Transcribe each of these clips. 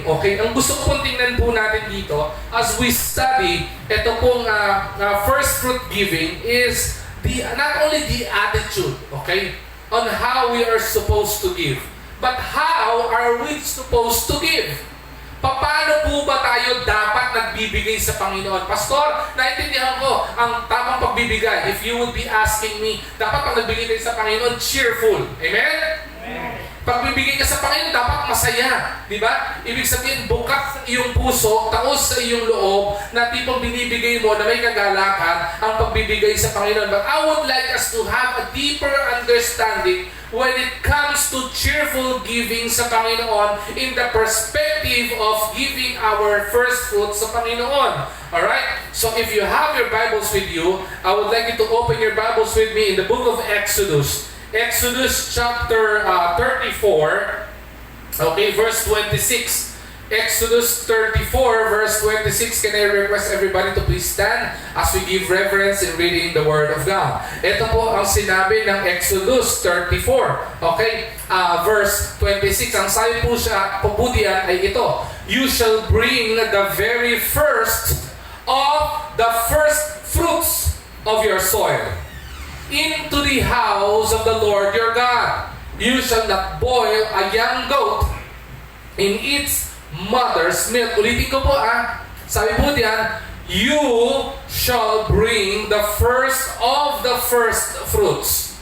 Okay, ang gusto ko pong tingnan po natin dito as we study, ito pong first fruit giving is not only the attitude, okay, on how we are supposed to give, but how are we supposed to give? Paano po ba tayo dapat nagbibigay sa Panginoon? Pastor, naintindihan ko ang tamang pagbibigay. If you would be asking me, dapat pag nagbigay kayo sa Panginoon, cheerful. Amen? Amen. Pagbibigay ka sa Panginoon, dapat masaya. Di ba? Ibig sabihin, bukas sa iyong puso, taos sa iyong loob, na tipong binibigay mo na may kagalakan ang pagbibigay sa Panginoon. But I would like us to have a deeper understanding when it comes to cheerful giving sa Panginoon in the perspective of giving our first fruits sa Panginoon. Alright? So if you have your Bibles with you, I would like you to open your Bibles with me in the book of Exodus. Exodus chapter 34, okay, verse 26. Exodus 34, verse 26. Can I request everybody to please stand as we give reverence in reading the Word of God? Ito po ang sinabi ng Exodus 34. Okay, verse 26. Ang sabi po siya, pabudyan ay ito. You shall bring the very first of the first fruits of your soil into the house of the Lord your God. You shall not boil a young goat in its mother's milk. Ulitin ko po sabi po diyan, you shall bring the first of the first fruits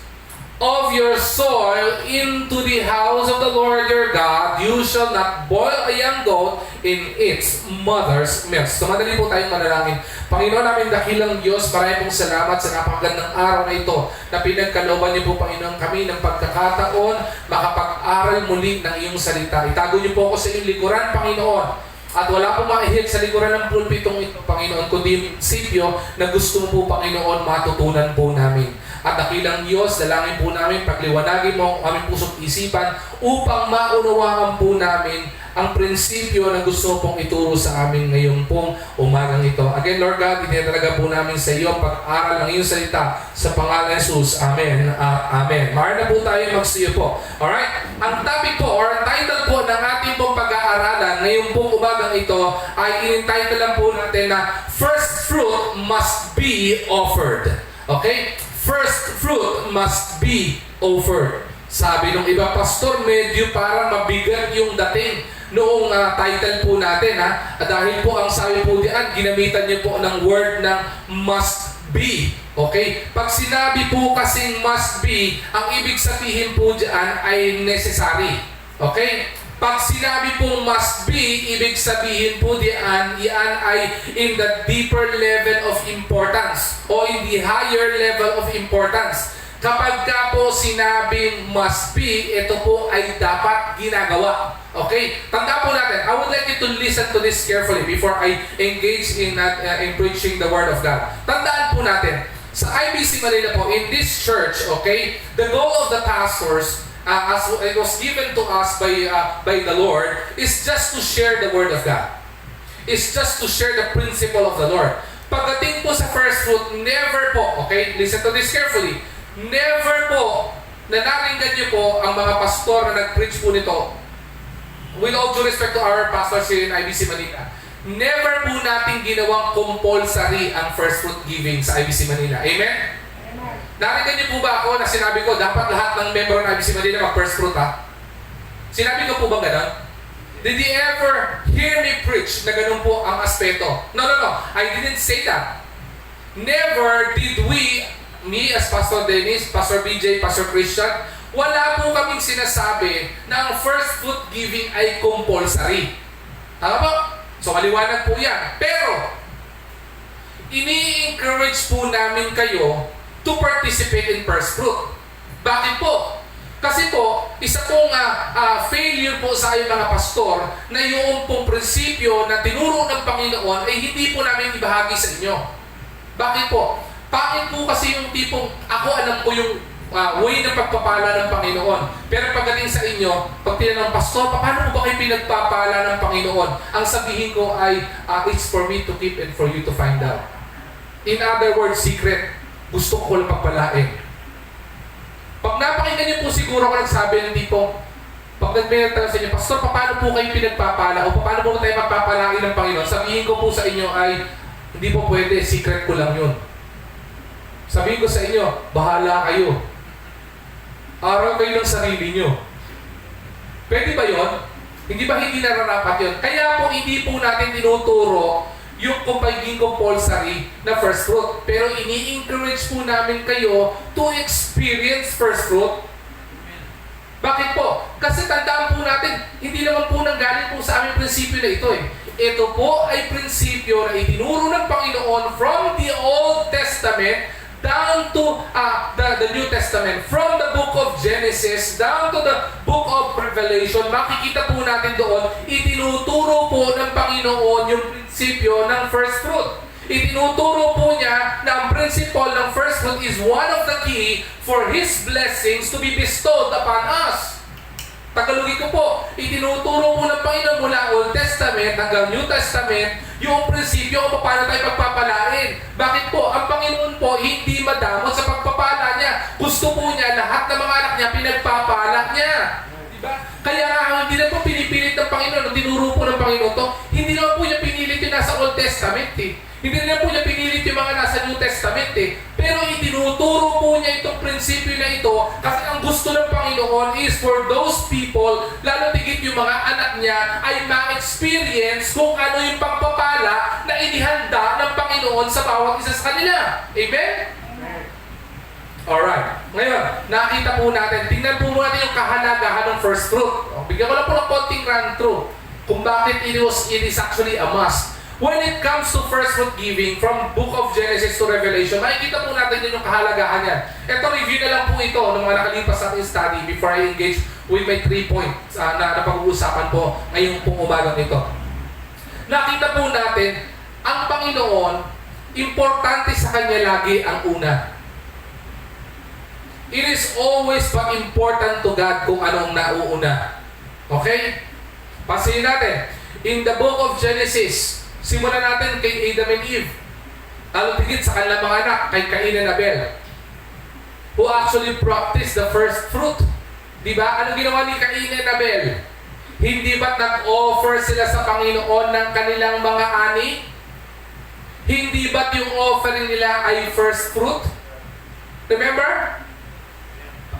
of your soil into the house of the Lord your God. You shall not boil a young goat in its mother's milk. So madali po tayong manalangin. Panginoon namin dakilang Diyos, maraming pong salamat sa napakagandang araw na ito na pinagkalooban niyo po, Panginoon, kami ng pagkakataon makapag-aral muli ng iyong salita. Itago niyo po ako sa iyong likuran, Panginoon. At wala pong maihig sa likuran ng pulpitong ito, Panginoon, kundi prinsipyo na gusto po, Panginoon, matutunan po namin. At dakilang Diyos, dalangin po namin, pagliwanagin mo ang aming puso't isipan upang maunawaan po namin ang prinsipyo na gusto pong ituro sa amin ngayon pong umagang ito. Again, Lord God, itinatalaga po namin sa iyo ang pag-aral ng iyong salita sa pangalan ni Jesus. Amen. Amen. Maaari na po tayo magsiyo po. Alright? Ang topic po or title po ng ating pong pag-aaralan ngayon pong umagang ito ay in-title lang po natin na First Fruit Must Be Offered. Okay? First fruit must be offered. Sabi ng iba, Pastor, medyo parang mabigat yung dating noong title po natin. Dahil po ang sabi po diyan, ginamitan niyo po ng word ng must be. Okay? Pag sinabi po kasing must be, ang ibig sabihin po diyan ay necessary. Okay? Pag sinabi pong must be, ibig sabihin po diyan, iyan ay in the deeper level of importance o in the higher level of importance. Kapag ka po sinabing must be, ito po ay dapat ginagawa. Okay? Tanda po natin. I would like you to listen to this carefully before I engage in preaching the Word of God. Tandaan po natin, sa IBC Manila po, in this church, okay, the goal of the pastors, as it was given to us by the Lord, is just to share the Word of God. It's just to share the principle of the Lord. Pagdating po sa first fruit, never po, okay, listen to this carefully, never po na naringgan niyo po ang mga pastor na nag-preach po nito, with all due respect to our pastors here in IBC Manila, never po natin ginawang compulsory ang first fruit giving sa IBC Manila. Amen? Narinig niyo po ba ako na sinabi ko dapat lahat ng member ng IBC Manila mag-first fruit Sinabi ko po ba gano'n? Did you ever hear me preach na gano'n po ang aspeto? No. I didn't say that. Never did we, me as Pastor Dennis, Pastor BJ, Pastor Christian, wala po kaming sinasabi na ang first fruit giving ay compulsory. Tama po? So maliwanag po yan. Pero, ini-encourage po namin kayo to participate in first fruit. Bakit po? Kasi po, isa pong failure po sa ayong mga pastor na yung pong prinsipyo na tinuro ng Panginoon ay hindi po namin ibahagi sa inyo. Bakit po? Pangit po kasi yung tipong, ako alam ko yung way ng pagpapala ng Panginoon. Pero pagdating sa inyo, pag tinanong, Pastor, paano mo ba kayo pinagpapala ng Panginoon? Ang sabihin ko ay, it's for me to keep and for you to find out. In other words, secret. Gusto ko lang pagpalain. Pag napakinggan niyo po siguro ako nagsabi ng tipo, Pag may nagtanong sa inyo, Pastor, paano po kayo pinagpapala o paano po tayo magpapalain ng Panginoon? Sabihin ko po sa inyo ay, hindi po pwede, secret ko lang yun. Sabihin ko sa inyo, bahala kayo. Araw kayo ng sarili nyo. Pwede ba yun? Hindi ba hindi nararapat yun? Kaya po hindi po natin tinuturo yung pagiging compulsory na first fruit. Pero ini-encourage po namin kayo to experience first fruit. Bakit po? Kasi tandaan po natin, hindi naman po nanggaling po sa aming prinsipyo na ito eh. Ito po ay prinsipyo na itinuro ng Panginoon from the Old Testament down to the New Testament. From the book of Genesis down to the book of Revelation, makikita po natin doon, itinuturo po ng Panginoon yung prinsipyo ng first fruit. Itinuturo po niya na ang principle ng first fruit is one of the key for His blessings to be bestowed upon us. Tagalogin ko po, itinuturo po ng Panginoon mula Old Testament hanggang New Testament yung prinsipyo kung paano tayo pagpapalain. Bakit po? Ang Panginoon po hindi madamot sa pagpapala niya. Gusto po niya lahat ng mga anak niya pinagpapala niya. Diba? Kaya nga hindi na po pinipilit ng Panginoon, tinuro po ng Panginoon to, hindi naman po niya pinilit yung nasa Old Testament eh. Hindi na po niya pinilit yung mga nasa New Testament eh. Pero itinuturo po niya itong prinsipyo na ito kasi ang gusto ng Panginoon is for those people, lalo tigit yung mga anak niya, ay ma-experience kung ano yung pagpapala na inihanda ng Panginoon sa bawat isa sa kanila. Amen? Alright. Ngayon, nakita po natin, tingnan po natin yung kahalagahan ng first fruit. Bigyan ko lang po ng konting run through kung bakit it is actually a must. When it comes to first fruit giving, from book of Genesis to Revelation, makikita po natin din yung kahalagahan yan. Ito, review na lang po ito ng mga nakalipas sa ating study before I engage with my 3 points na pag-uusapan po ngayong pong umagang ito. Nakita po natin, ang Panginoon, importante sa Kanya lagi ang una. It is always but important to God kung anong nauuna. Okay? Pansinin natin, in the book of Genesis, simulan natin kay Adam and Eve. Lalo tigit sa kanilang mga anak, kay Cain and Abel, who actually practiced the first fruit. Diba? Anong ginawa ni Cain and Abel? Hindi ba't nag-offer sila sa Panginoon ng kanilang mga ani? Hindi ba't yung offering nila ay first fruit? Remember?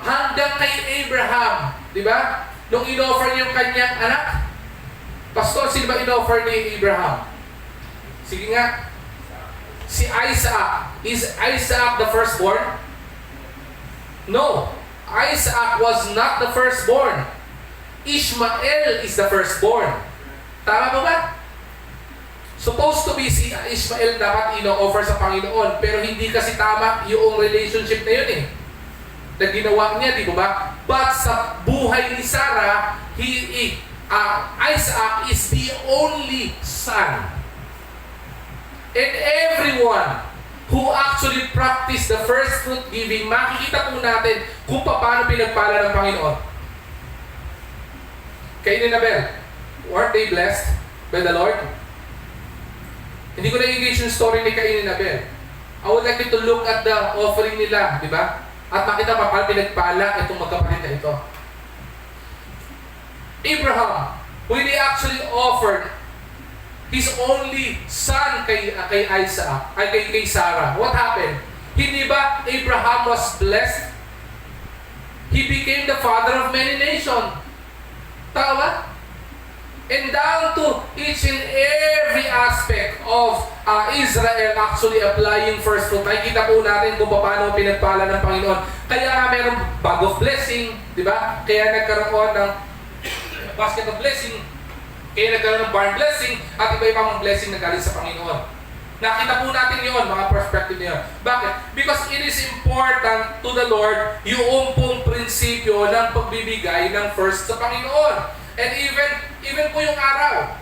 Hanggang kay Abraham. Diba? Nung in-offer niya yung kanyang anak, Pastor, sino ba in-offer ni Abraham? Sige nga. Si Isaac. Is Isaac the firstborn? No. Isaac was not the firstborn. Ishmael is the firstborn. Tama ba ba? Supposed to be si Ishmael dapat ino-offer sa Panginoon, pero hindi kasi tama yung relationship na yun eh. Na ginawa niya, di ba? But sa buhay ni Sarah, Isaac is the only son. And everyone who actually practiced the first fruit giving, makikita po natin kung paano pinagpala ng Panginoon. Cain and Abel, weren't they blessed by the Lord? Hindi ko na-engage yung story ni Cain and Abel. I would like you to look at the offering nila, di ba? At makita pa paano pinagpala itong magkapatid na ito. Abraham, when he actually offered his only son kay Isaac, kay Sarah, what happened? Hindi ba Abraham was blessed? He became the father of many nations. Tama ba? And down to each and every aspect of Israel actually applying first fruit. Nakikita po natin kung paano pinagpala ng Panginoon. Kaya nga mayroong bag of blessing, di ba? Kaya nagkaroon ng basket of blessing, kaya nagkaroon ng barn blessing, at iba-ibang blessing na galing sa Panginoon. Nakita po natin yun, mga perspective niyo. Bakit? Because it is important to the Lord yung pong prinsipyo ng pagbibigay ng first sa Panginoon. And even po yung araw.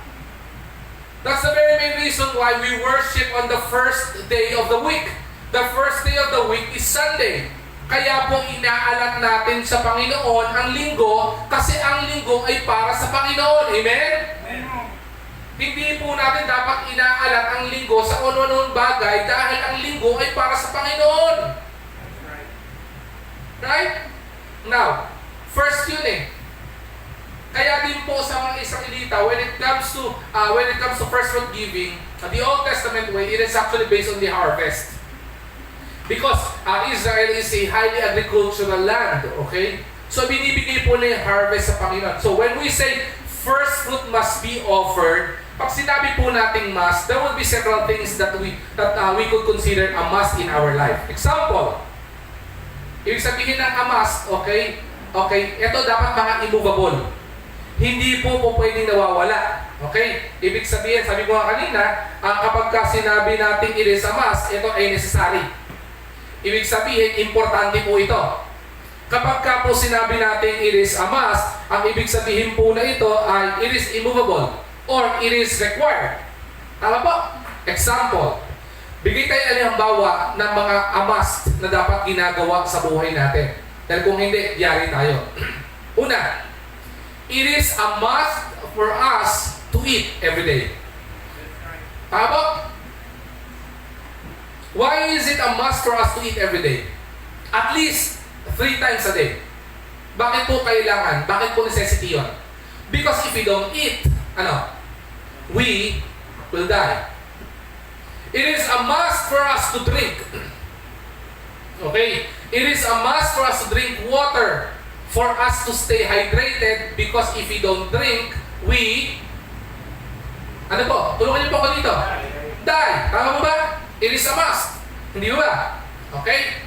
That's the very main reason why we worship on the first day of the week. The first day of the week is Sunday. Kaya po inaalat natin sa Panginoon ang linggo kasi ang linggo ay para sa Panginoon. Amen? Amen. Hindi po natin dapat inaalat ang linggo sa ano-anong bagay dahil ang linggo ay para sa Panginoon. Right? Now, first yun eh. Kaya din po sa mga Israelita, when it comes to first fruit giving, the Old Testament way, it is actually based on the harvest. Because Israel is a highly agricultural land, okay? So binibigay po na yung harvest sa Panginoon. So when we say first fruit must be offered, pag sinabi po nating must, there will be several things that we could consider a must in our life. Example, ibig sabihin ng a must, okay? Okay, ito dapat mga immovable. Hindi po pwedeng nawawala. Okay? Ibig sabihin, sabi ko nga kanina, kapag sinabi natin it is a must, ito ay necessary. Ibig sabihin, importante po ito. Kapag po sinabi natin it is a must, ang ibig sabihin po na ito ay it is immovable or it is required. Tama po? Example, bigay tayo halimbawa ng mga a must na dapat ginagawa sa buhay natin. Dahil kung hindi, yari tayo. Una, it is a must for us to eat every day. Tama po? Why is it a must for us to eat every day? At least 3 times a day. Bakit po kailangan? Bakit po necessity yun? Because if we don't eat, we will die. It is a must for us to drink. Okay? It is a must for us to drink water, for us to stay hydrated, because if we don't drink, we... Ano po? Tulungan niyo po ako dito. Die. Tama mo ba? It is a must. Hindi ba? Okay?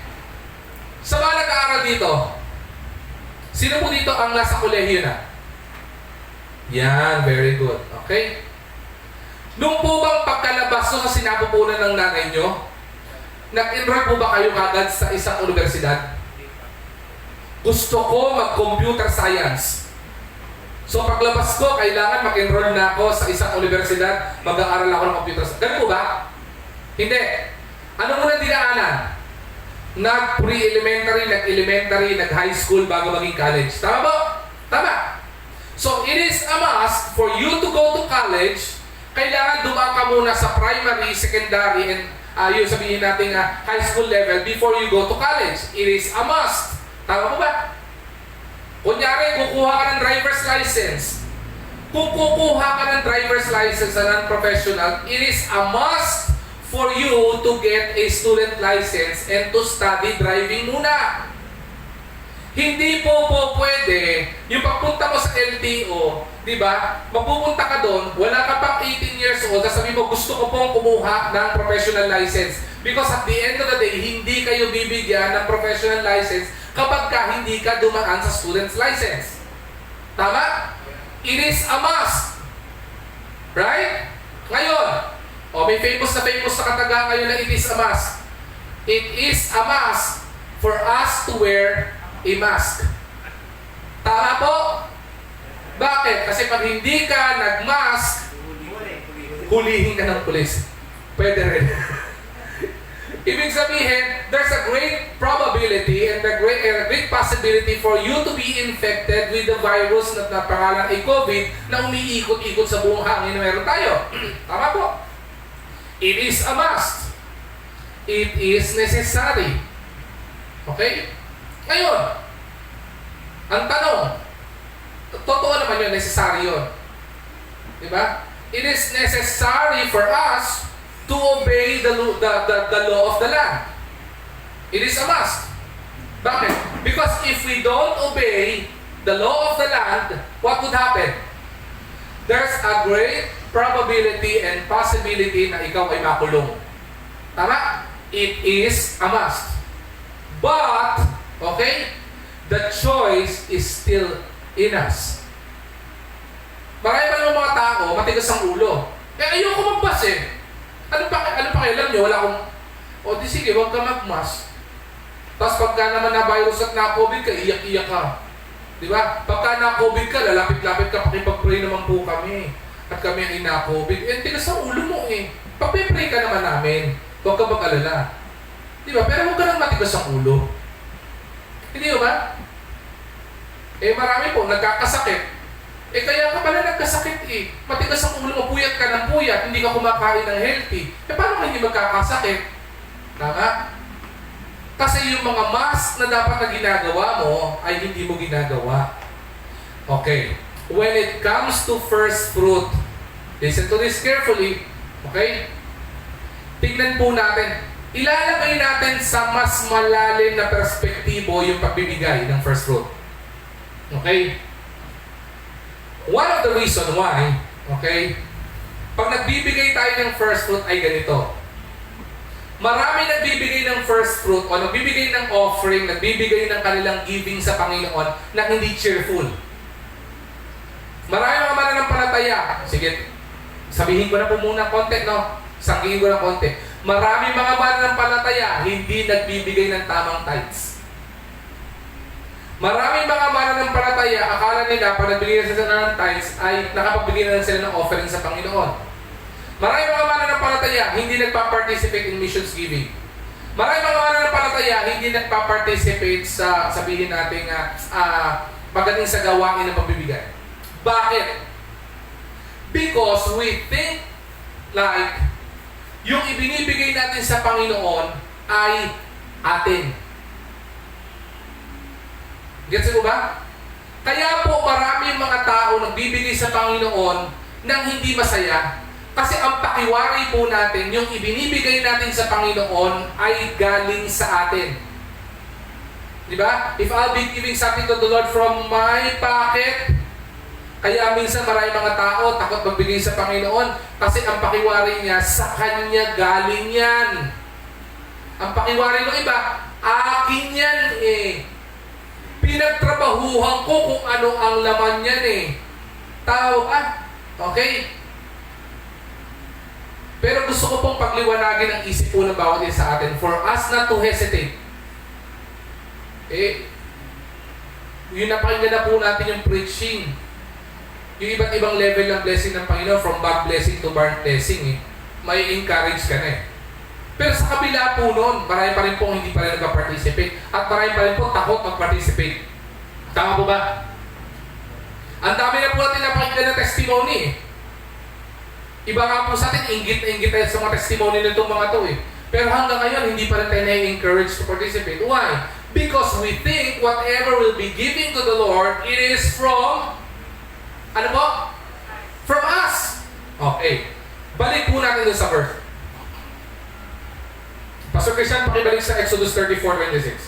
Sa mga nag-aaral dito, sino po dito ang nasa kolehiyo na? Yan, very good. Okay? Nung po bang pagkalabas nyo sa sinapupunan ng nanay nyo, nag-enroll po ba kayo kagad sa isang universidad? Gusto ko mag-computer science. So paglabas ko, kailangan mag-enroll na ako sa isang universidad, mag-aaral ako ng computer science. Ganun po ba? Hindi. Ano muna dinaanan? Nag-pre-elementary, nag-elementary, nag-high school bago maging college. Tama ba? Tama. So it is a must for you to go to college. Kailangan dumaan ka muna sa primary, secondary, and yung sabihin natin high school level before you go to college. It is a must. Tama po ba? Kunyari, kukuha ka ng driver's license. Kung kukuha ka ng driver's license na non-professional, it is a must for you to get a student license and to study driving muna. Hindi po pwede yung pagpunta mo sa LTO, di ba? Magpupunta ka doon, wala ka pang 18 years old, sasabihin mo, gusto ko pong kumuha ng professional license. Because at the end of the day, hindi kayo bibigyan ng professional license kapag hindi ka dumaan sa student's license. Tama? It is a must. Right? Ngayon, may famous na kataga ngayon na it is a must. It is a must for us to wear a mask. Tama po? Bakit? Kasi pag hindi ka nag-mask, hulihin ka ng pulis. Pwede rin. Ibig sabihin, there's a great probability and a great possibility for you to be infected with the virus na pangalan ay COVID na umiikot-ikot sa buong hangin na meron tayo. Tama po? It is a must. It is necessary. Okay? Ngayon, ang tanong, totoo naman yun, necessary yun. Diba? It is necessary for us to obey the law of the land. It is a must. Bakit? Because if we don't obey the law of the land, what would happen? There's a great probability and possibility na ikaw ay makulong. Tama? It is a must. But, okay, the choice is still in us. Marami pa ng mga tao, matigas ang ulo. Ayoko mag-bus eh. Ano pa kailan nyo? Wala akong, di sige, huwag ka mag-mask. Tapos pagka naman na-virus at na-COVID ka, iyak-iyak ka. Diba? Pagka na-COVID ka, lalapit-lapit ka, pakipag-pray naman po kami. At kami ay na-COVID. Tigas ang ulo mo eh. Pag-pray ka naman namin. Huwag ka mag-alala. Diba? Pero huwag ka nang matigas ang ulo. Hindi ba? Marami po, nagkakasakit. Kaya ka pala nagkasakit eh. Matigas ang ulo mo, puyat ka ng puyat, hindi ka kumakain ng healthy. Paano ka hindi magkakasakit? Tama? Kasi yung mga mask na dapat na ginagawa mo, ay hindi mo ginagawa. Okay. when it comes to first fruit, listen to this carefully, okay? Tignan po natin, ilalagay natin sa mas malalim na perspektibo yung pagbibigay ng first fruit. Okay? One of the reason why, okay, pag nagbibigay tayo ng first fruit ay ganito. Marami nagbibigay ng first fruit o nagbibigay ng offering, nagbibigay ng kanilang giving sa Panginoon na hindi cheerful. Marami mga mananampalataya. Sige, sabihin ko na po muna konti, no? Sanggihin ko na konti. Marami mga mananampalataya hindi nagbibigay ng tamang tithes. Marami mga mananampalataya, akala nila pag nagbigay sila ng tithes ay nakapagbigay na sila ng offering sa Panginoon. Marami mga mananampalataya hindi nagpa-participate in missions giving. Marami mga mananampalataya hindi nagpa-participate sa sabihin natin pagdating sa gawain ng pagbibigay. Bakit? Because we think like yung ibinibigay natin sa Panginoon ay atin. Gets mo ba? Kaya po maraming mga tao nagbibigay sa Panginoon nang hindi masaya. Kasi ang pakiwari po natin, yung ibinibigay natin sa Panginoon ay galing sa atin. Di ba? If I'll be giving something to the Lord from my pocket, kaya minsan maraming mga tao takot magbigay sa Panginoon kasi ang pakiwari niya, sa Kanya galing yan. Ang pakiwari ng iba, akin yan eh. Pinagtrabahuhan ko kung ano ang laman yan eh. Tao ka. Okay? Pero gusto ko pong pagliwanagin ang isip po ng bawat isa sa atin for us not to hesitate. Yun napakinggan na po natin yung preaching. Yung iba't ibang level ng blessing ng Panginoon, from bad blessing to burnt blessing, may encourage ka na eh. Pero sa kabila po noon, marami pa rin po hindi pa rin nag-participate at marami pa rin po takot mag-participate. Tama po ba? Ang dami na po natin napakinggan ng testimony eh. Iba nga po sa atin, inggit na inggit tayo sa mga testimony nitong mga to eh. Pero hanggang ngayon, hindi pa rin tayo na-encourage to participate. Why? Because we think whatever we'll be giving to the Lord, it is from, ano po? From us. Okay. Balik po natin doon sa verse. Pastor Christian, pakibalik sa Exodus 34:26.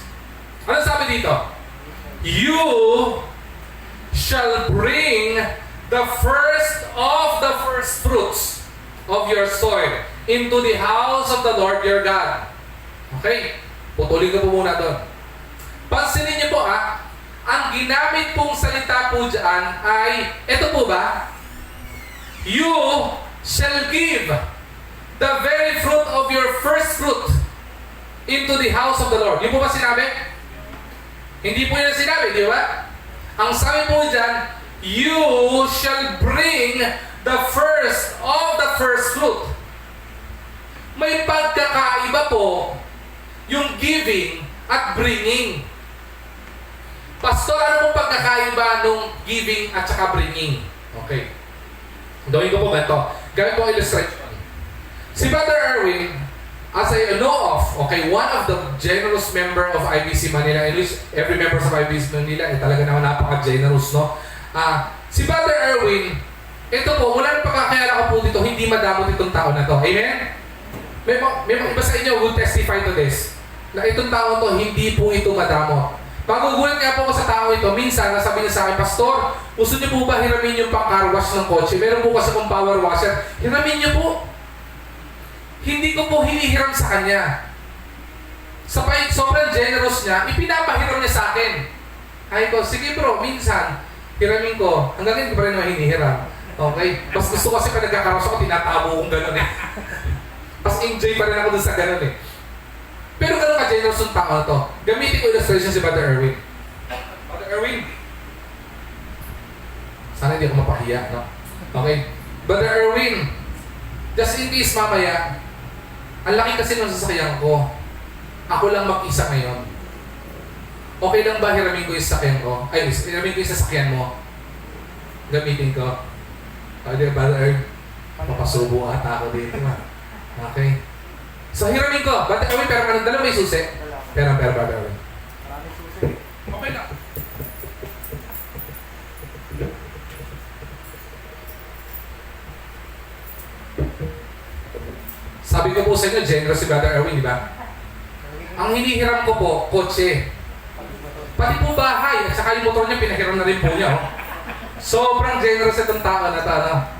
Ano sabi dito? You shall bring the first of the first fruits of your soil into the house of the Lord your God. Okay? Putulin ko po muna doon. Pansinin niyo po ang ginamit pong salita po dyan ay, eto po ba? You shall give the very fruit of your first fruit into the house of the Lord. Yun po ba sinabi? Hindi po yun sinabi, di ba? Ang sabi po dyan, you shall bring the first of the first fruit. May pagkakaiba po yung giving at bringing. Pastor, ano pong pagkakaiba nung giving at saka bringing? Okay. Gawin ko po ganito. Gawin ko illustration. Si Brother Erwin, as I know of, okay, one of the generous member of IBC Manila, in which every member of IBC Manila, talaga naman napaka-generous, no? Si Brother Erwin, ito po, mula ng pagkakayala ko po dito, hindi madamot itong tao na to. Amen? May mga iba sa inyo will testify to this, na itong tao to, hindi po ito madamot. Magugulat nga po ako sa tao ito, minsan, nasabi niya sa akin, Pastor, gusto niyo po ba hiramin yung pang-car wash ng kotse? Meron po kasi kong power washer. Hiramin niyo po. Hindi ko po hinihiram sa kanya. Sobrang generous niya, ipinapahiram niya sa akin. Ay ko, sige bro, minsan, hiramin ko, hanggang hindi ko pa rin naman hinihiram. Okay? Mas gusto kasi pag nagkakaroos ako, tinatabo kong gano'n eh. Mas enjoy pa rin ako dun sa gano'n eh. Pero gano'n ka-generous yung tao na to. Gamitin ko illustration si Brother Erwin. Brother Erwin, sana hindi ako mapahiya, no? Okay? Brother Erwin, just in case mamaya, ang laki kasi ng sasakyan ko. Ako lang mag-isa ngayon. Okay lang ba hiramin ko yung sasakyan ko? Ay, hiramin ko yung sasakyan mo. Gamitin ko. Okay, Brother, papasubo ata ako dito. Okay. So, hiramin ko. Brother Erwin, pero anong dala may susi? Pero, Brother Erwin. Okay lang. Sabi ko po sa inyo, generous si Brother Erwin, di ba? Ang hinihiram ko po, kotse. Pati po bahay, at saka yung motor niya, pinahiram na rin po niya. Oh. Sobrang generous itong tao na ito. Ano?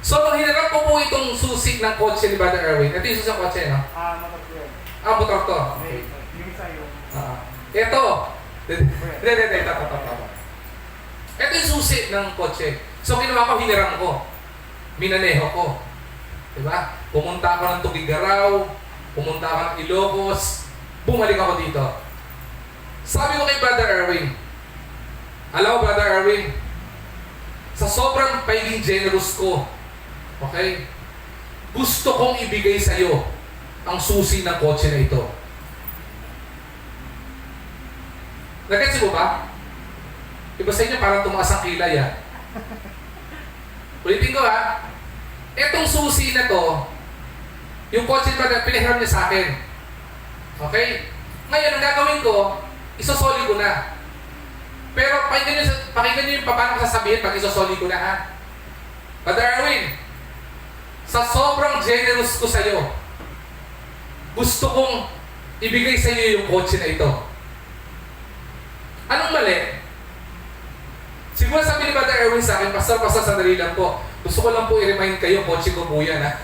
So, nung hiniram ko po itong susi ng kotse ni Brother Erwin, ito yung susi ng kotse, no? Motor ko yun. Motor to. Okay. Yung isa yung... Ito. Hindi. Ito yung susi ng kotse. So, ginawa ko, hiniram ko. Minaneho ko. Diba? Pumunta ako ng Tugigaraw, pumunta ako ng Ilocos, bumalik ako dito. Sabi ko kay Brother Erwin, alam mo Brother Erwin, sa sobrang pagiging generous ko, okay, gusto kong ibigay sa iyo ang susi ng kotse na ito. Nagets mo ba? Iba sa inyo parang tumaas ang kilay ah. Ulitin ko ha. Etong susi na to, yung kotse na pinahiram niya sa akin. Okay? Ngayon, ang gagawin ko, isosoli ko na. Pero pakinggan niyo yung paano ko sasabihin pag isosoli ko na ha. Brother Erwin, sa sobrang generous ko sa iyo, gusto kong ibigay sa iyo yung kotse na ito. Anong mali? Siguro sabi ni Brother Erwin sa akin, Pastor, sandali lang po. Gusto ko lang po i-remind kayo, kotse ko po yan, ha?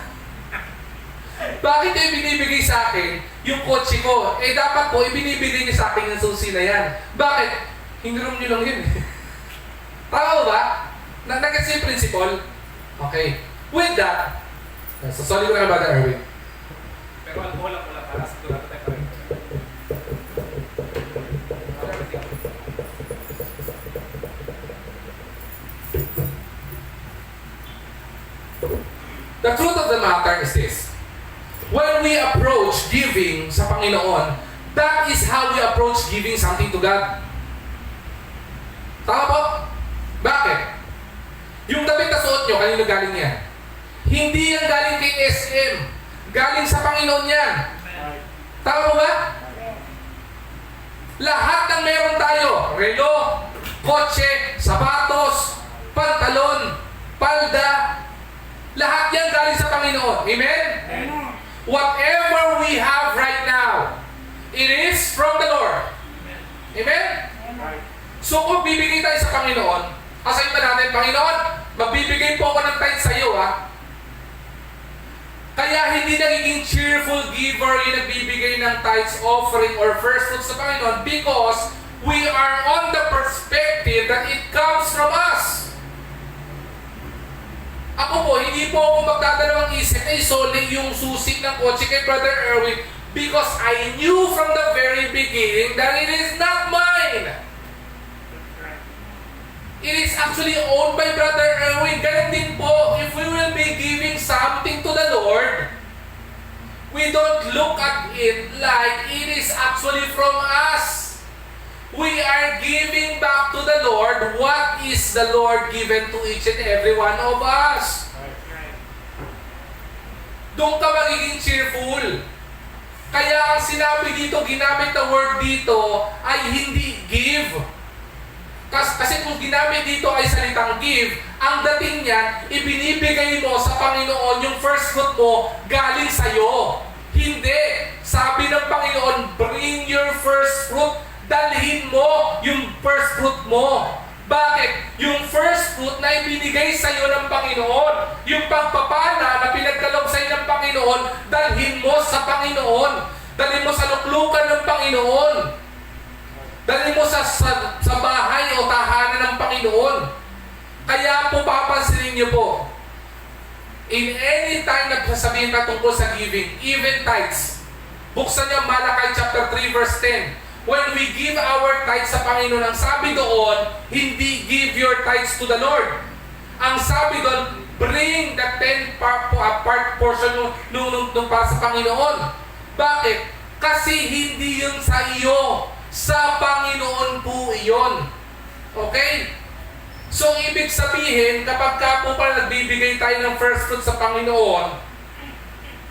Bakit kayo binibigay sa akin yung kotse ko? Dapat po, ibinibigay niyo sa akin yung susi na yan. Bakit? Hiniram niyo lang yun. Tama ba? Nag-gets yung principle? Okay. With that, sorry ko na Brother Erwin. Pero alcohol lang wala para sigurado tayo pa rin. The truth of the matter is this. When we approach giving sa Panginoon, that is how we approach giving something to God. Tama po? Bakit? Yung damit na suot nyo, kanino galing yan? Hindi yan galing kay SM. Galing sa Panginoon yan. Tama po ba? Lahat ng meron tayo, relo, kotse, sapatos, pantalon, palda, lahat yan galing sa Panginoon. Amen? Amen. Whatever we have right now, it is from the Lord. Amen? So kung bibigay tayo sa Panginoon, asayin ba natin, Panginoon, magbibigay po ako ng tithe sa iyo, ha? Kaya hindi nagiging cheerful giver yung nagbibigay ng tithes, offering, or first fruits sa Panginoon because we are on the perspective that it comes from us. Ako po, hindi po ako magdadalawang isip na isoli yung susi ng kotse kay Brother Erwin because I knew from the very beginning that it is not mine. It is actually owned by Brother Erwin. Ganun din po, if we will be giving something to the Lord, we don't look at it like it is actually from us. We are giving back to the Lord what is the Lord given to each and every one of us. Doon ka magiging cheerful. Kaya ang sinabi dito, ginamit na word dito, ay hindi give. Kasi kung ginamit dito ay salitang give, ang dating niyan, ibinibigay mo sa Panginoon yung first fruit mo galing sa'yo. Hindi. Sabi ng Panginoon, bring your first fruit. Dalhin mo yung first fruit mo. Bakit? Yung first fruit na ibinigay sa iyo ng Panginoon, yung pagpapala na pinagkaloob sa iyo ng Panginoon, dalhin mo sa Panginoon. Dalhin mo sa luklukan ng Panginoon. Dalhin mo sa bahay o tahanan ng Panginoon. Kaya po papansinin niyo po, in any time na sasabihin ka tungkol sa giving, even tithes, buksan niyo Malakay chapter 3 verse 10. When we give our tithes sa Panginoon, ang sabi doon, hindi give your tithes to the Lord. Ang sabi doon, bring the 10 part portion nung para sa Panginoon. Bakit? Kasi hindi yun sa iyo. Sa Panginoon po iyon. Okay? So, ibig sabihin, kapag ka po pala nagbibigay tayo ng first fruit sa Panginoon,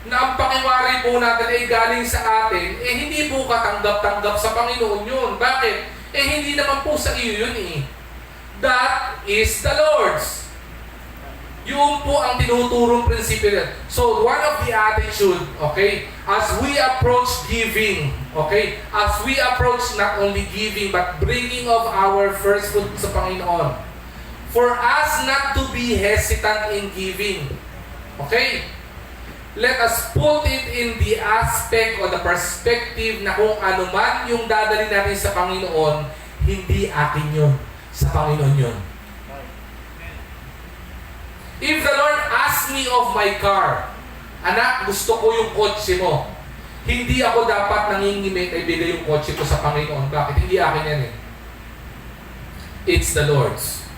na ang pakiwari po natin ay galing sa atin, hindi po katanggap-tanggap sa Panginoon yun. Bakit? Hindi naman po sa iyo yun eh. That is the Lord's. Yun po ang tinuturong prinsipyo nila. So, one of the attitude, okay, as we approach giving, okay, as we approach not only giving, but bringing of our first fruit sa Panginoon, for us not to be hesitant in giving, okay, let us put it in the aspect or the perspective na kung ano man yung dadalhin natin sa Panginoon, hindi akin yun, sa Panginoon yun. If the Lord asks me of my car, anak, gusto ko yung kotse mo, hindi ako dapat nangingimik na ibigay yung kotse ko sa Panginoon. Bakit? Hindi akin yan eh. It's the Lord's.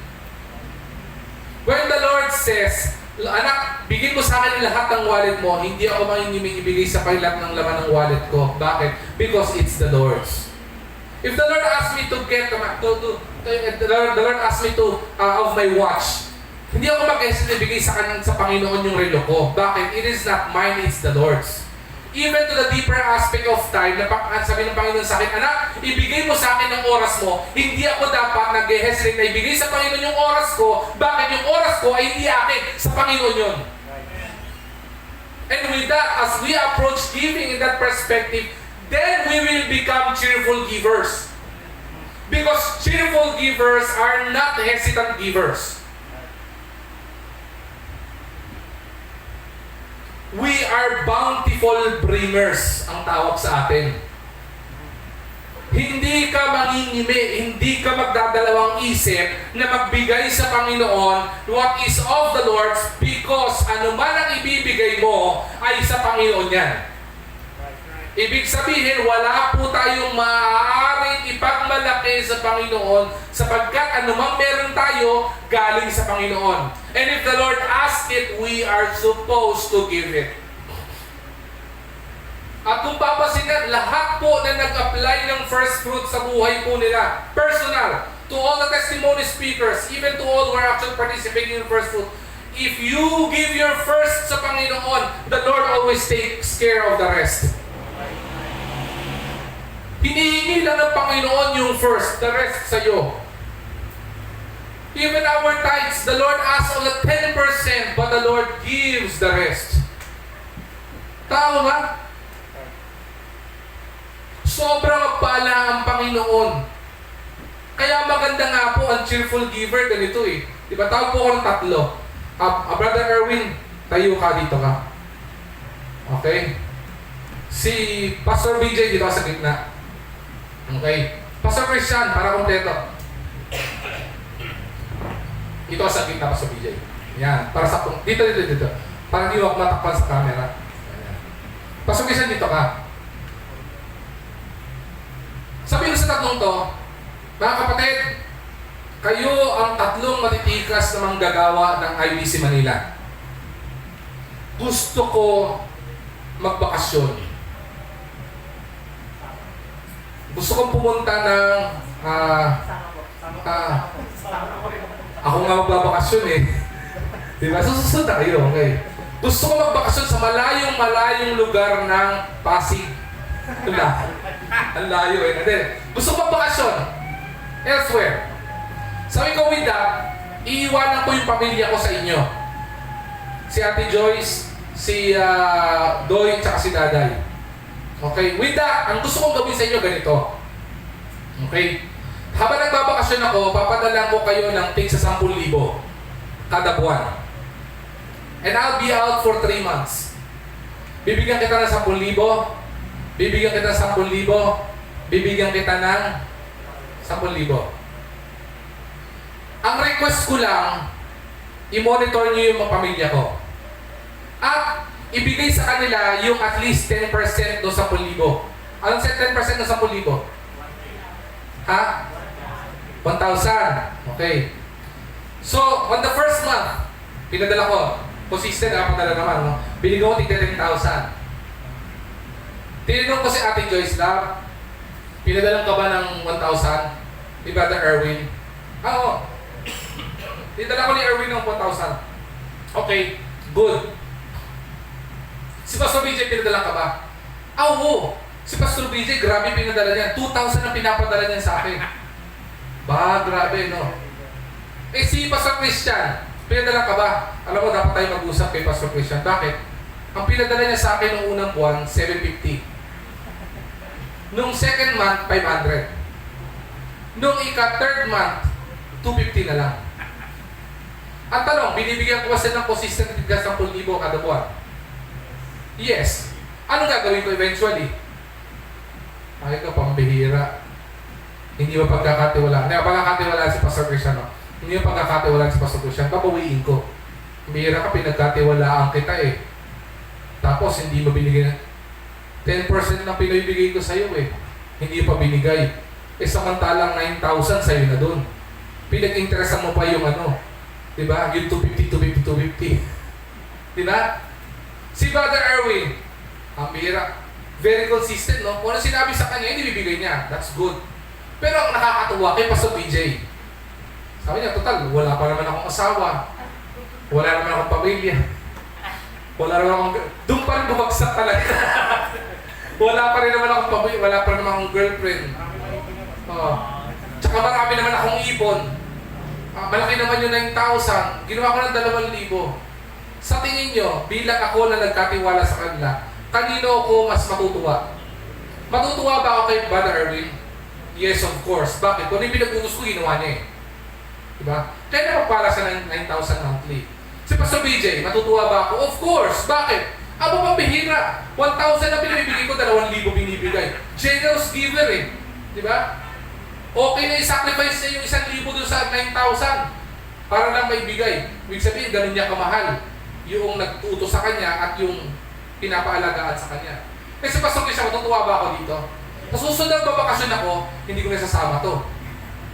When the Lord says, anak, bigyan mo sa akin lahat ng wallet mo, hindi ako mangingimik ibigay sa lahat ng laman ng wallet ko. Bakit? Because it's the Lord's. If the Lord asks me to get, the Lord asks me to, of my watch, hindi ako mag-hesitate ibigay sa Panginoon yung relo ko. Bakit? It is not mine, it's the Lord's. Even to the deeper aspect of time, na sabi ng Panginoon sa akin, anak, ibigay mo sa akin ang oras mo, hindi ako dapat nag-hesitate na ibigay sa Panginoon yung oras ko. Bakit? Yung oras ko ay hindi akin, sa Panginoon yun. And with that, as we approach giving in that perspective, then we will become cheerful givers. Because cheerful givers are not hesitant givers. We are bountiful bringers ang tawag sa atin. Hindi ka mangingimi, hindi ka magdadalawang isip na magbigay sa Panginoon what is of the Lord's, because ano man ang ibibigay mo ay sa Panginoon yan. Ibig sabihin, wala po tayong maaaring ipagmalaki sa Panginoon sapagkat anumang meron tayo, galing sa Panginoon. And if the Lord asks it, we are supposed to give it. At kung papasin lahat po na nag-apply ng first fruit sa buhay po nila, personal, to all the testimony speakers, even to all who are actually participating in first fruit, if you give your first sa Panginoon, the Lord always takes care of the rest. Hinihingi lang ng Panginoon yung first, the rest sa'yo. Even our tithes, the Lord asks of the 10%, but the Lord gives the rest. Tao ba? Sobrang mapala ang Panginoon. Kaya maganda nga po ang cheerful giver, ganito eh. Diba, tawag po ako ng tatlo. Brother Erwin, tayo ka dito ka. Okay? Si Pastor BJ, dito ka sa gitna. Okay. Pastor Christian, para kompleto. Dito ka sa gitna, Pastor BJ. Yan, para sa dito. Para hindi ako matakpan sa camera. Ayan. Pastor Christian, dito ka. Sabihin ko sa tatlong to, mga kapatid, kayo ang tatlong matitikas na manggagawa ng IBC Manila. Gusto ko magbakasyon. Gusto kong pumunta ng ako nga magbabakasyon eh. Diba? Susunod na kayo, okay? Gusto ko magbakasyon sa malayong lugar ng Pasig. Ang layo eh. And then, gusto ko magbakasyon elsewhere. Sabi ko with that, iiwanan ko yung pamilya ko sa inyo. Si Ate Joyce, si Doy, tsaka si Daday. Okay, with that, ang gusto kong gawin sa inyo ganito. Okay? Habang nagbabakasyon ako, papadalan ko kayo ng tig sa 10,000 kada buwan. And I'll be out for 3 months. Bibigyan kita ng 10,000, bibigyan kita ng 10,000, bibigyan kita ng 10,000. Ang request ko lang, i-monitor niyo yung mga pamilya ko. At ibigay sa kanila yung at least 10% do 10,000. Anong 10% do 10,000? Ha? 1,000. Okay. So, on the first month, pinadala ko. Consistent, padala naman. No? Binigyan ko tigda 10,000. Tinanong ko si Ate Joyce na, pinadalang ka ba ng 1,000? Ni Brother Erwin? Oo. Pinadala ko ni Erwin ng 1,000. Okay, good. Si Pastor BJ, pinadala ka ba? Oo. Si Pastor BJ, grabe pinadala niya. 2,000 ang pinapadala niya sa akin. Ba, grabe, no? Eh si Pastor Christian, Pinadala ka ba? Alam mo, dapat tayo mag-usap kay Pastor Christian. Bakit? Ang pinadala niya sa akin noong unang buwan, 750. Noong second month, 500. Noong ika-third month, 250 na lang. Ang tanong, binibigyan ko ba sila ng consistent bigas ng 10,000 kada buwan? Yes. Ano gagawin ko eventually? Ay ka, pambihira. Hindi mo pagkakatiwalaan. Pagkakatiwalaan si Pastor Christian, no? Hindi mo pagkakatiwalaan si Pastor Christian, babawiin ko. Bihira ka, pinagkatiwalaan kita eh. Tapos, hindi mo binigyan. 10% ng pinibigay ko sa'yo eh. Hindi pa binigay. Samantalang 9,000 sa'yo na dun. Pinag-interesan mo pa yung ano. Diba? Yung 250, 250, 250. Diba? Si Brother Erwin, ang bihira. Very consistent, no? Kung ano sinabi sa kanya, hindi bibigay niya. That's good. Pero ang nakakatuwa kay Pastor BJ, sabi niya, total, wala pa naman akong asawa. Wala naman akong pamilya. Wala naman akong... Doon pa rin bumagsak talaga. Wala pa rin naman akong pamilya. Wala pa rin naman akong girlfriend. Oh. Tsaka marami naman akong ipon. Malaki naman yung 9,000. Ginawa ko ng 2,000. Sa tingin nyo, bilang ako na nagkatiwala sa kanila, kanino ako mas matutuwa? Matutuwa ba ako kay Brother Erwin? Yes, of course. Bakit? Kung yung pinag-utos ko, ginawa niya eh. Diba? Kaya napagpala sa 9,000 monthly. Si Pastor BJ, matutuwa ba ako? Of course. Bakit? Abo pambihira. 1,000 na pinibigay ko, 2,000 binibigay. Generous giver eh. Diba? Okay na i-sacrifice niya yung 1,000 doon sa 9,000 para lang maibigay. Ibig sabihin, ganun niya kamahal yung nagtuto sa kanya at yung pinapaalagaan sa kanya. Kasi Pastor Christian, matutuwa ba ako dito? Sa susunod na babakasyon ako, hindi ko nasasama to.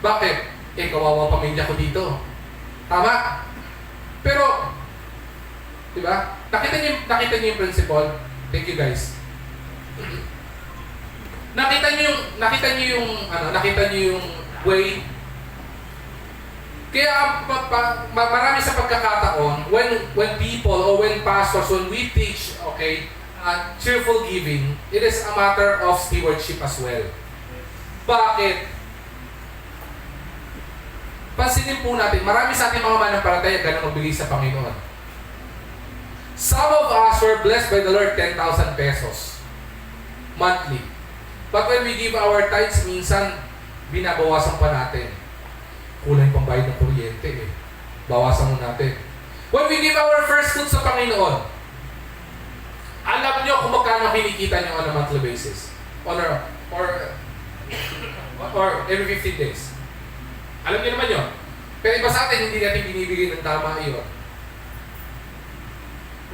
Bakit? Kawawa pamilya ko dito. Tama? Pero, di ba? Nakita niyo yung principle? Thank you guys. Nakita niyo yung way. Kaya marami sa pagkakataon when people or when pastors, when we teach, okay, cheerful giving, it is a matter of stewardship as well. Bakit? Pansinin po natin, marami sa ating mga manampalataya ganang magbigay sa Panginoon. Some of us were blessed by the Lord 10,000 pesos monthly. But when we give our tithes, minsan binabawasan pa natin. Kulang pang bayad ng kuryente eh. Bawasan mo natin. When we give our first fruits sa Panginoon, alam nyo kung magkano kinikita nyo on a monthly basis. Or every 15 days. Alam niyo naman yun. Pero iba sa atin, hindi natin binibigay ng tama yun.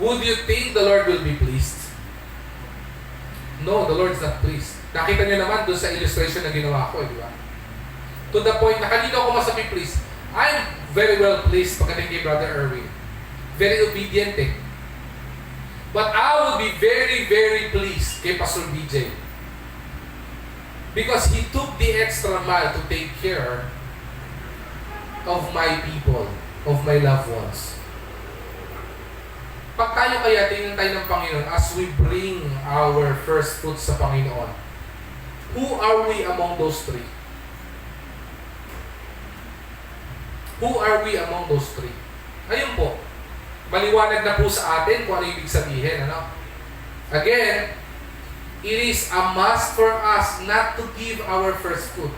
Would you think the Lord will be pleased? No, the Lord's not pleased. Nakita niyo naman doon sa illustration na ginawa ko, di ba? To the point na kanino ako mas pleased. I'm very well pleased pagdating kay Brother Erwin. Very obedient eh. But I will be very, very pleased kay Pastor BJ. Because he took the extra mile to take care of my people, of my loved ones. Pag tayo kaya tingnan tayo ng Panginoon as we bring our first fruits sa Panginoon, who are we among those three? Who are we among those three? Ayun po, maliwanag na po sa atin kung ano ibig sabihin. Ano? Again, it is a must for us not to give our first fruit.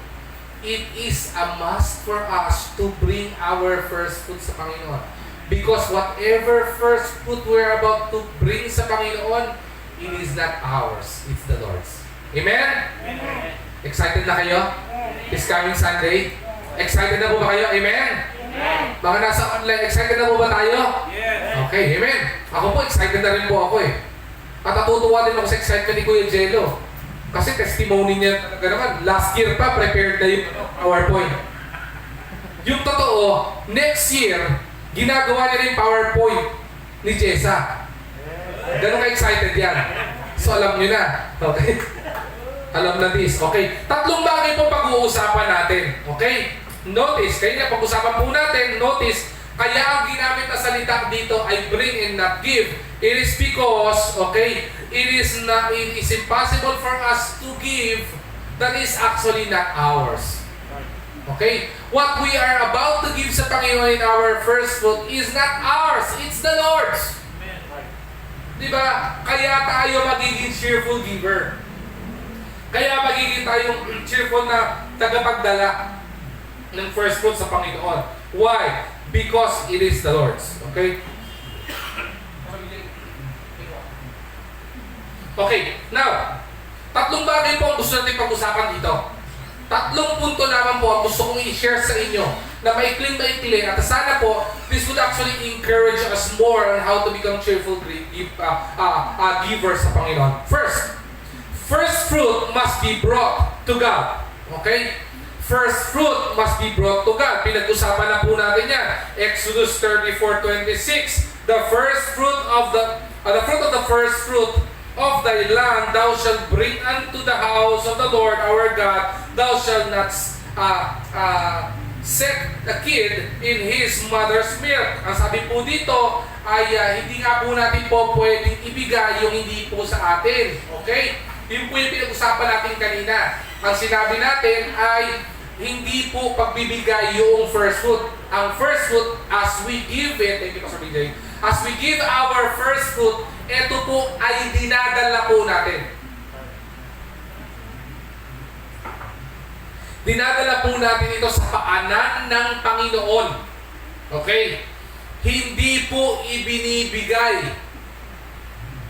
It is a must for us to bring our first fruit sa Panginoon. Because whatever first fruit we're about to bring sa Panginoon, it is not ours, it's the Lord's. Amen? Amen. Excited na kayo? This coming Sunday? Excited na po ba kayo? Amen? Amen. Mga nasa online, excited na po ba tayo? Yes. Okay, amen. Ako po, excited na rin po ako eh. At natutuwa din ako sa excitement ni Kuya Jello. Kasi testimony niya talaga naman, last year pa, prepared na yung PowerPoint. Yung totoo, next year, ginagawa niya rin PowerPoint ni Jessa. Ganun ka-excited yan. So alam niyo na. Okay? Alam na this. Okay? Tatlong bagay po pag-uusapan natin. Okay? Notice, kaya nga pag-usapan po natin, notice, kaya ang ginamit na salita dito ay bring and not give. It is because, okay, it is impossible for us to give that is actually not ours. Okay? What we are about to give sa Panginoon in our first fruit is not ours, it's the Lord's. Diba? Kaya tayo magiging cheerful giver. Kaya magiging tayong cheerful na tagapagdala ng first fruit sa Panginoon. Why? Because it is the Lord's. Okay? Okay, now, tatlong bagay po ang gusto natin pag-usapan dito. Tatlong punto lamang po ang gusto kong i-share sa inyo na maikling at sana po, this would actually encourage us more on how to become cheerful givers sa Panginoon. First fruit must be brought to God. Okay? First fruit must be brought to God. Pinag-usapan na po natin yan. Exodus 34:26. The fruit of the first fruit of thy land thou shalt bring unto the house of the Lord our God. Thou shalt not set a kid in his mother's milk. Ang sabi po dito ay hindi nga po natin po pwedeng ibigay yung hindi po sa atin. Okay? Yun po yung pinag-usapan natin kanina. Ang sinabi natin ay hindi po pagbibigay yung first fruit. Ang first fruit, as we give it, thank you Pastor BJ, as we give our first fruit, ito po ay dinadala po natin. Dinadala po natin ito sa paanan ng Panginoon. Okay? Hindi po ibinibigay.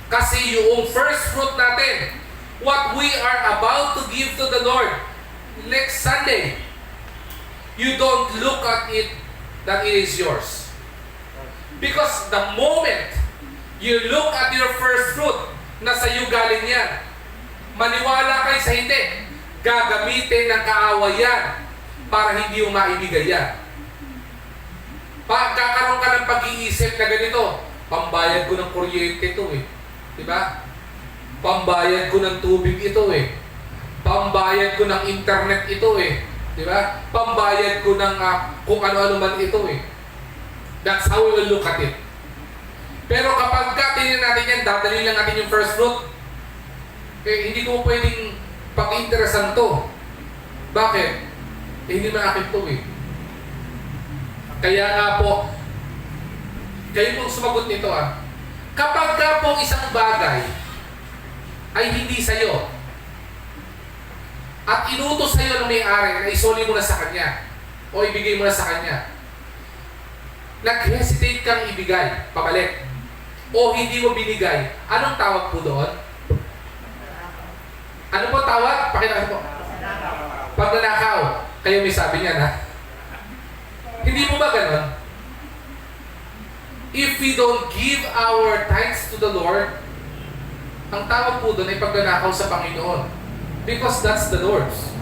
Kasi yung first fruit natin, what we are about to give to the Lord next Sunday, you don't look at it that it is yours. Because the moment you look at your first fruit, na sa iyo galing yan, maniwala kayo sa hindi, gagamitin ng kaawayan para hindi mo maibigay yan. Kakaroon ka ng pag-iisip na ganito, pambayad ko ng kuryente ito eh. Diba? Pambayad ko ng tubig ito eh. Pambayad ko ng internet ito eh. Diba? Pambayad ko ng kung ano-ano man ito eh. That's how we will look at it. Pero kapag tingnan natin yan, dadali lang natin yung first fruit. Hindi ko pwedeng pag-interesan to. Bakit? Hindi man akin to eh. Kaya nga po, kayo pong sumagot nito kapag ka po isang bagay ay hindi sa'yo at inutos sa'yo ng may-ari na isoli mo na sa kanya o ibigay mo na sa kanya, nag-hesitate kang ibigay, pabalik, o hindi mo binigay, anong tawag po doon? Ano po tawag? Pakita po. Pagnanakaw. Kayo may sabi niyan Hindi po ba ganon? If we don't give our tithes to the Lord, ang tawag po doon ay pagnanakaw sa Panginoon. Because that's the Lord's.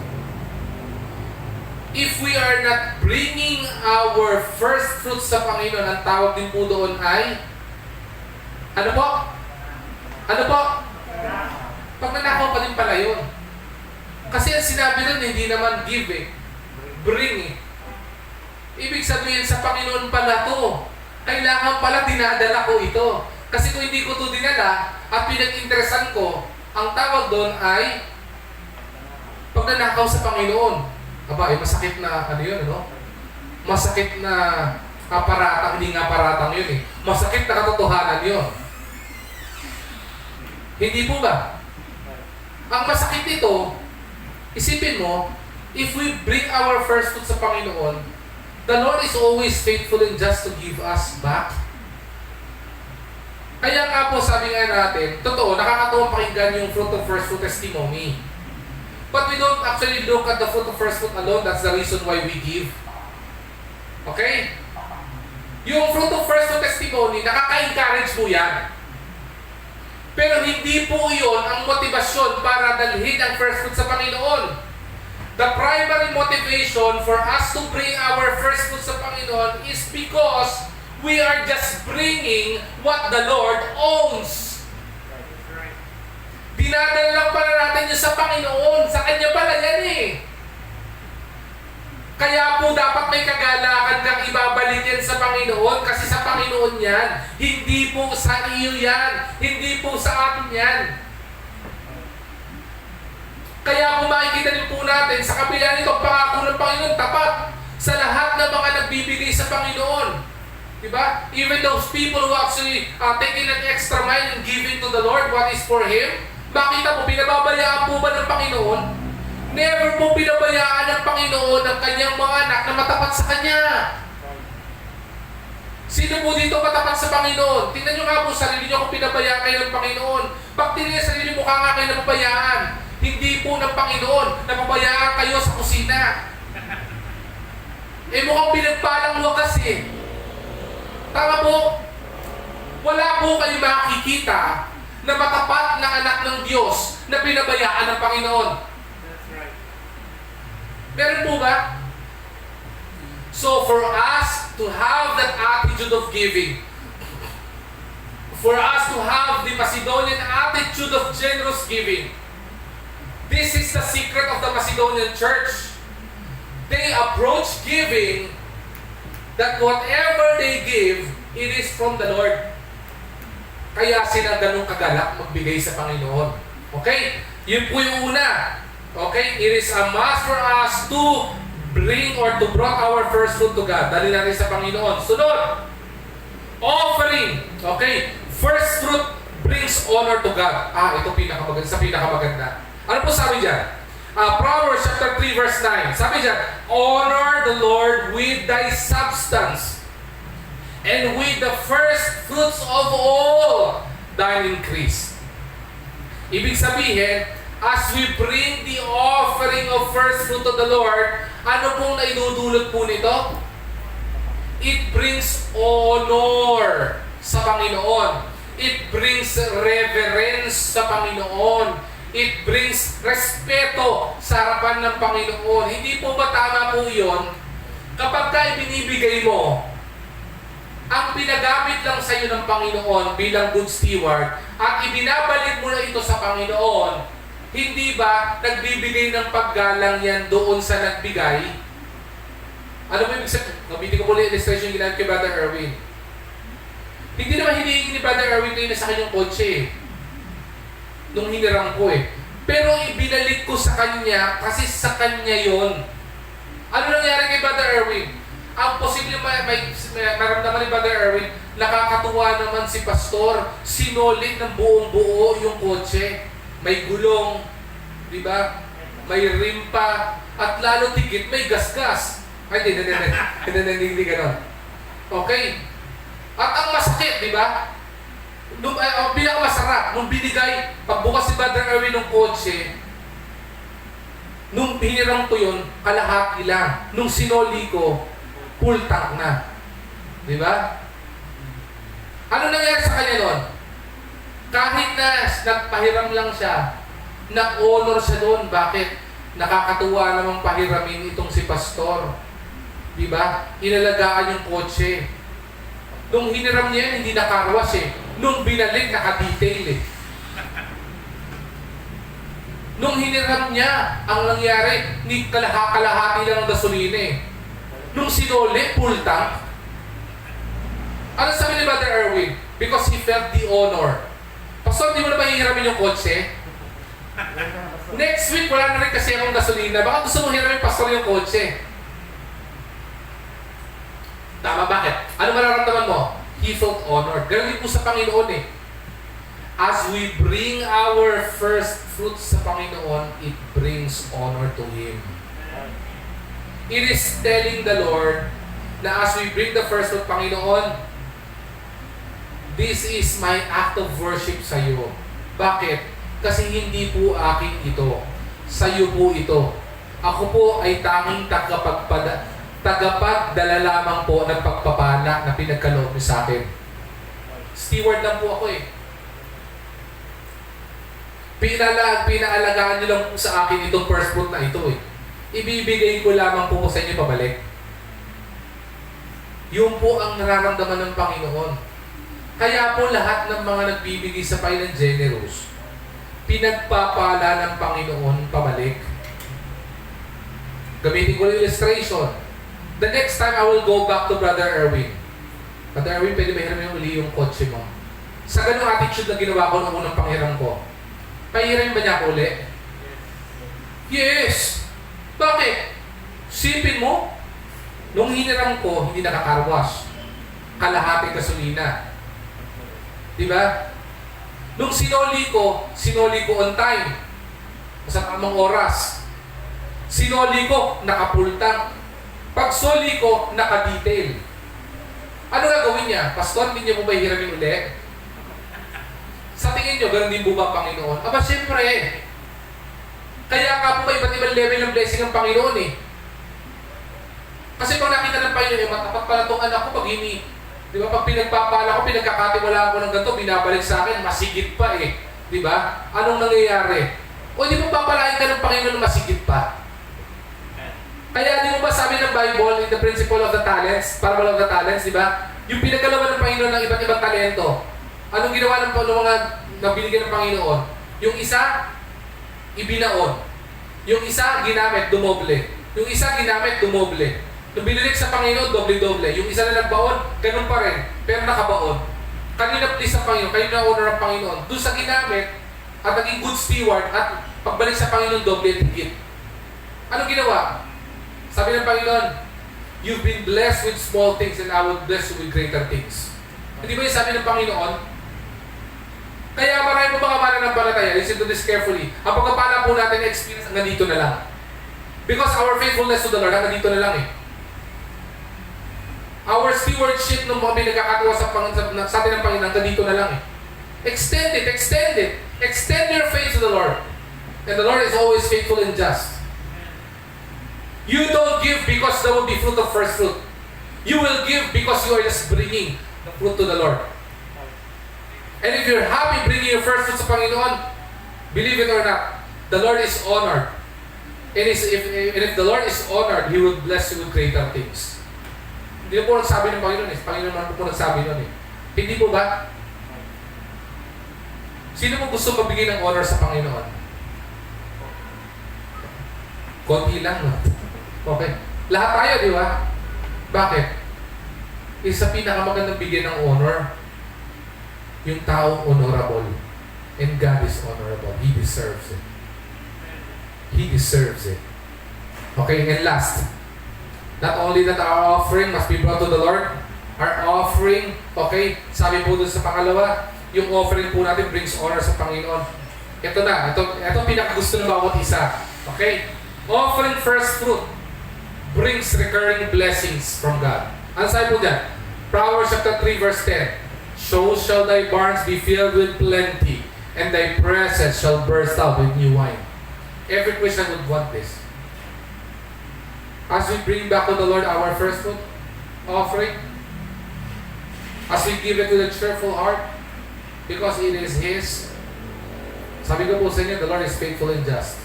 If we are not bringing our first fruits sa Panginoon, ang tawag din po doon ay ano po? Ano po? Pagnanakaw pa din pala yun. Kasi ang sinabi nun, hindi naman give bring Ibig sabihin sa Panginoon pala to. Kailangan pala dinadala ko ito. Kasi kung hindi ko ito dinala at pinag-interesan ko, ang tawag doon ay pagnanakaw sa Panginoon. Aba, masakit na yun, no? Masakit na paratang, hindi nga paratang yun Masakit na katotohanan yun. Hindi po ba? Ang masakit nito, isipin mo, if we bring our first fruit sa Panginoon, the Lord is always faithful and just to give us back. Kaya nga po, sabi nga natin, totoo, nakakatuwang pakinggan yung fruit of first fruit testimony. But we don't actually look at the fruit of first fruit alone. That's the reason why we give. Okay? Yung fruit of first fruit testimony, nakaka-encourage po yan. Pero hindi po yun ang motibasyon para dalhin ang first fruit sa Panginoon. The primary motivation for us to bring our first fruit sa Panginoon is because we are just bringing what the Lord owns. Dinadala lang pala natin yun sa Panginoon. Sa Kanya pala yan Kaya po dapat may kagalakan kang ibabalik yan sa Panginoon kasi sa Panginoon yan. Hindi po sa iyo yan. Hindi po sa atin yan. Kaya kung makikita papanindigan po natin, sa kabila nito, ang pangako ng Panginoon, tapat sa lahat ng mga nagbibigay sa Panginoon. Diba? Even those people who actually taking an extra mile and giving to the Lord what is for Him, makita mo, pinababayaan po ba ng Panginoon? Never po pinabayaan ng Panginoon ang kanyang mga anak na matapat sa Kanya. Sino po dito matapat sa Panginoon? Tingnan nyo nga po sarili nyo kung pinabayaan kayo ng Panginoon. Pag tingnan sa sarili, mukha nga kayo napabayaan. Hindi po ng Panginoon, napabayaan kayo sa kusina. Mukhang pinagpalang wakas eh. Tama po, wala po kayo makikita na matapat na anak ng Diyos na pinabayaan ng Panginoon. That's right. Meron po ba? So for us to have that attitude of giving, for us to have the Macedonian attitude of generous giving, this is the secret of the Macedonian church. They approach giving that whatever they give, it is from the Lord. Kaya sila ganun kagalak magbigay sa Panginoon. Okay? Yun po yung una. Okay? It is a must for us to bring or to brought our first fruit to God. Dali natin sa Panginoon. Sunod, offering. Okay? First fruit brings honor to God. Ito pinakamaganda. Ano po sabi dyan? Proverbs chapter 3 verse 9. Sabi dyan, honor the Lord with thy substance and with the first fruits of all thine increase. Ibig sabihin, as we bring the offering of first fruit to the Lord, ano pong naidudulot po nito? It brings honor sa Panginoon. It brings reverence sa Panginoon. It brings respeto sa harapan ng Panginoon. Hindi po ba tama po yun? Kapag ka ibinibigay mo, ang pinagamit lang sa iyo ng Panginoon bilang good steward at ibinabalik mo na ito sa Panginoon, hindi ba nagbibigay ng paggalang yan doon sa nagbigay? Ano ba ibig sabihin? Nabitin ko po yung illustration yung ginagawa kay Brother Erwin. Hindi naman hinihingi ni Brother Erwin kayo na sa kanyang kotse eh. Nung hinirang ko eh. Pero ibinalik ko sa kanya kasi sa kanya yon. Ano nangyari kay Brother Erwin? Ang posible maramdaman ni Brother Erwin, nakakatuwa naman si Pastor. Sinolit ng buong buo yung kotse. May gulong, di ba? May rim pa, at lalo tigit, may gasgas. Ay, hindi ganon. Okay? At ang masakit, di ba? Pinakamasarap, nung binigay, pagbukas si Brother Erwin ng kotse, nung hiniram ko yun, kalahati lang. Nung sinoli ko, full tank na. Di ba? Ano nangyari sa kanya nun? Kahit na nagpahiram lang siya, na-honor siya doon. Bakit? Nakakatuwa namang pahiramin itong si Pastor. Di ba? Inalagaan yung kotse. Nung hiniram niya, hindi nakarwas eh. Nung binalik, naka-detail eh. Nung hiniram niya, ang nangyari, kalahati lang ang gasolina eh. Nung sinuli, full tank. Ano sabi ni Brother Erwin? Because he felt the honor. Pastor, di mo na ba hihiramin yung kotse? Next week, wala na rin kasi akong gasolina. Baka gusto mo hiramin, Pastor, yung kotse. Tama, bakit? Ano mararamdaman mo? He felt honored. Ganun din po sa Panginoon eh. As we bring our first fruits sa Panginoon, it brings honor to Him. It is telling the Lord na as we bring the first fruit, Panginoon, this is my act of worship sa iyo. Bakit? Kasi hindi po akin ito. Sa iyo po ito. Ako po ay tanging tagapagdala lamang po ng pagpapala na pinagkaloob niyo sa akin. Steward lang po ako eh. Pinaalagaan niyo lang po sa akin itong first fruit na ito eh. Ibibigay ko lamang po sa inyo pabalik. Yun po ang nararamdaman ng Panginoon. Kaya po lahat ng mga nagbibigay sa Panginoon generous, pinagpapala ng Panginoon pabalik. Gamitin ko yung illustration. The next time I will go back to Brother Erwin. Brother Erwin, pwede ba hiramin uli yung kotse mo? Sa ganung attitude na ginawa ko nung unang panghiram ko, pahiram ba niya ako uli? Yes. Bakit? Sipin mo, nung hiniram ko, hindi nakakarwash. Kalahating gasolina. Di ba? Nung sinoli ko on time. Sa tamang oras. Sinoli ko, nakapultang. Pag soli ko, naka-detail. Ano gagawin niya? Pastor, hindi niyo po ba hiramin ulit? Sa tingin niyo, ganun din po ba ang Panginoon? Aba, siyempre. Kaya nga po ba iba't ibang level ng blessing ng Panginoon eh. Kasi pag nakita ng Panginoon, matapat pala itong anak ko pag di ba, pag pinagpapala ko, pinagkakatiwalaan ko ng ganito, binabalik sa akin, masigit pa eh. Di ba? Anong nangyayari? O di mo papalain ka ng Panginoon na masigit pa? Kaya di mo ba sabi ng Bible, in the principle of the talents, parable of the talents, di ba? Yung pinagkalaman ng Panginoon ng iba't ibang talento, anong ginawa ng mga nabinigyan ng Panginoon? Yung isa, ibinaon. Yung isa, ginamit, dumoble. Yung isa, ginamit, dumoble. Nung binilig sa Panginoon, doble-doble. Yung isa na nagbaon, ganun pa rin. Pero nakabaon. Kanina please sa Panginoon, kanina honor ng Panginoon. Doon sa ginamit, at naging good steward, at pagbalik sa Panginoon, doble at higit. Anong ginawa? Sabi ng Panginoon, you've been blessed with small things and I will bless you with greater things. Hindi ba yung sabi ng Panginoon? Kaya marami po mga mananampalataya, listen to this carefully. Ang pagkapala po natin na experience hanggang dito na lang. Because our faithfulness to the Lord hanggang dito na lang eh. Our stewardship ng mga pinagkakatawa sa atin ng Panginoon hanggang dito na lang eh. Extend it, extend it. Extend your faith to the Lord. And the Lord is always faithful and just. You don't give because there will be fruit of first fruit. You will give because you are just bringing the fruit to the Lord. And if you're happy bringing your first fruit sa Panginoon, believe it or not, the Lord is honored. And if the Lord is honored, He will bless you with greater things. Hindi po nagsabi ng Panginoon eh. Panginoon naman po nagsabi nun eh. Hindi po ba? Sino mo gusto magbigay ng honor sa Panginoon? Konti lang, no? Okay. Lahat tayo, di ba? Bakit? Isa pinakamagandang bigyan ng honor, yung taong honorable. And God is honorable. He deserves it. He deserves it. Okay, and last, not only that our offering must be brought to the Lord, our offering, okay, sabi po dun sa pangalawa, yung offering po natin brings honor sa Panginoon. Ito na, ito pinakagusto ng bawat isa. Okay? Offering first fruit brings recurring blessings from God. Ano sabi po dyan? Proverbs chapter 3 verse 10. So shall thy barns be filled with plenty, and thy presses shall burst out with new wine. Every Christian would want this. As we bring back to the Lord our first fruit offering, as we give it with a cheerful heart, because it is His. Sabi ko po sa inyo, the Lord is faithful and just.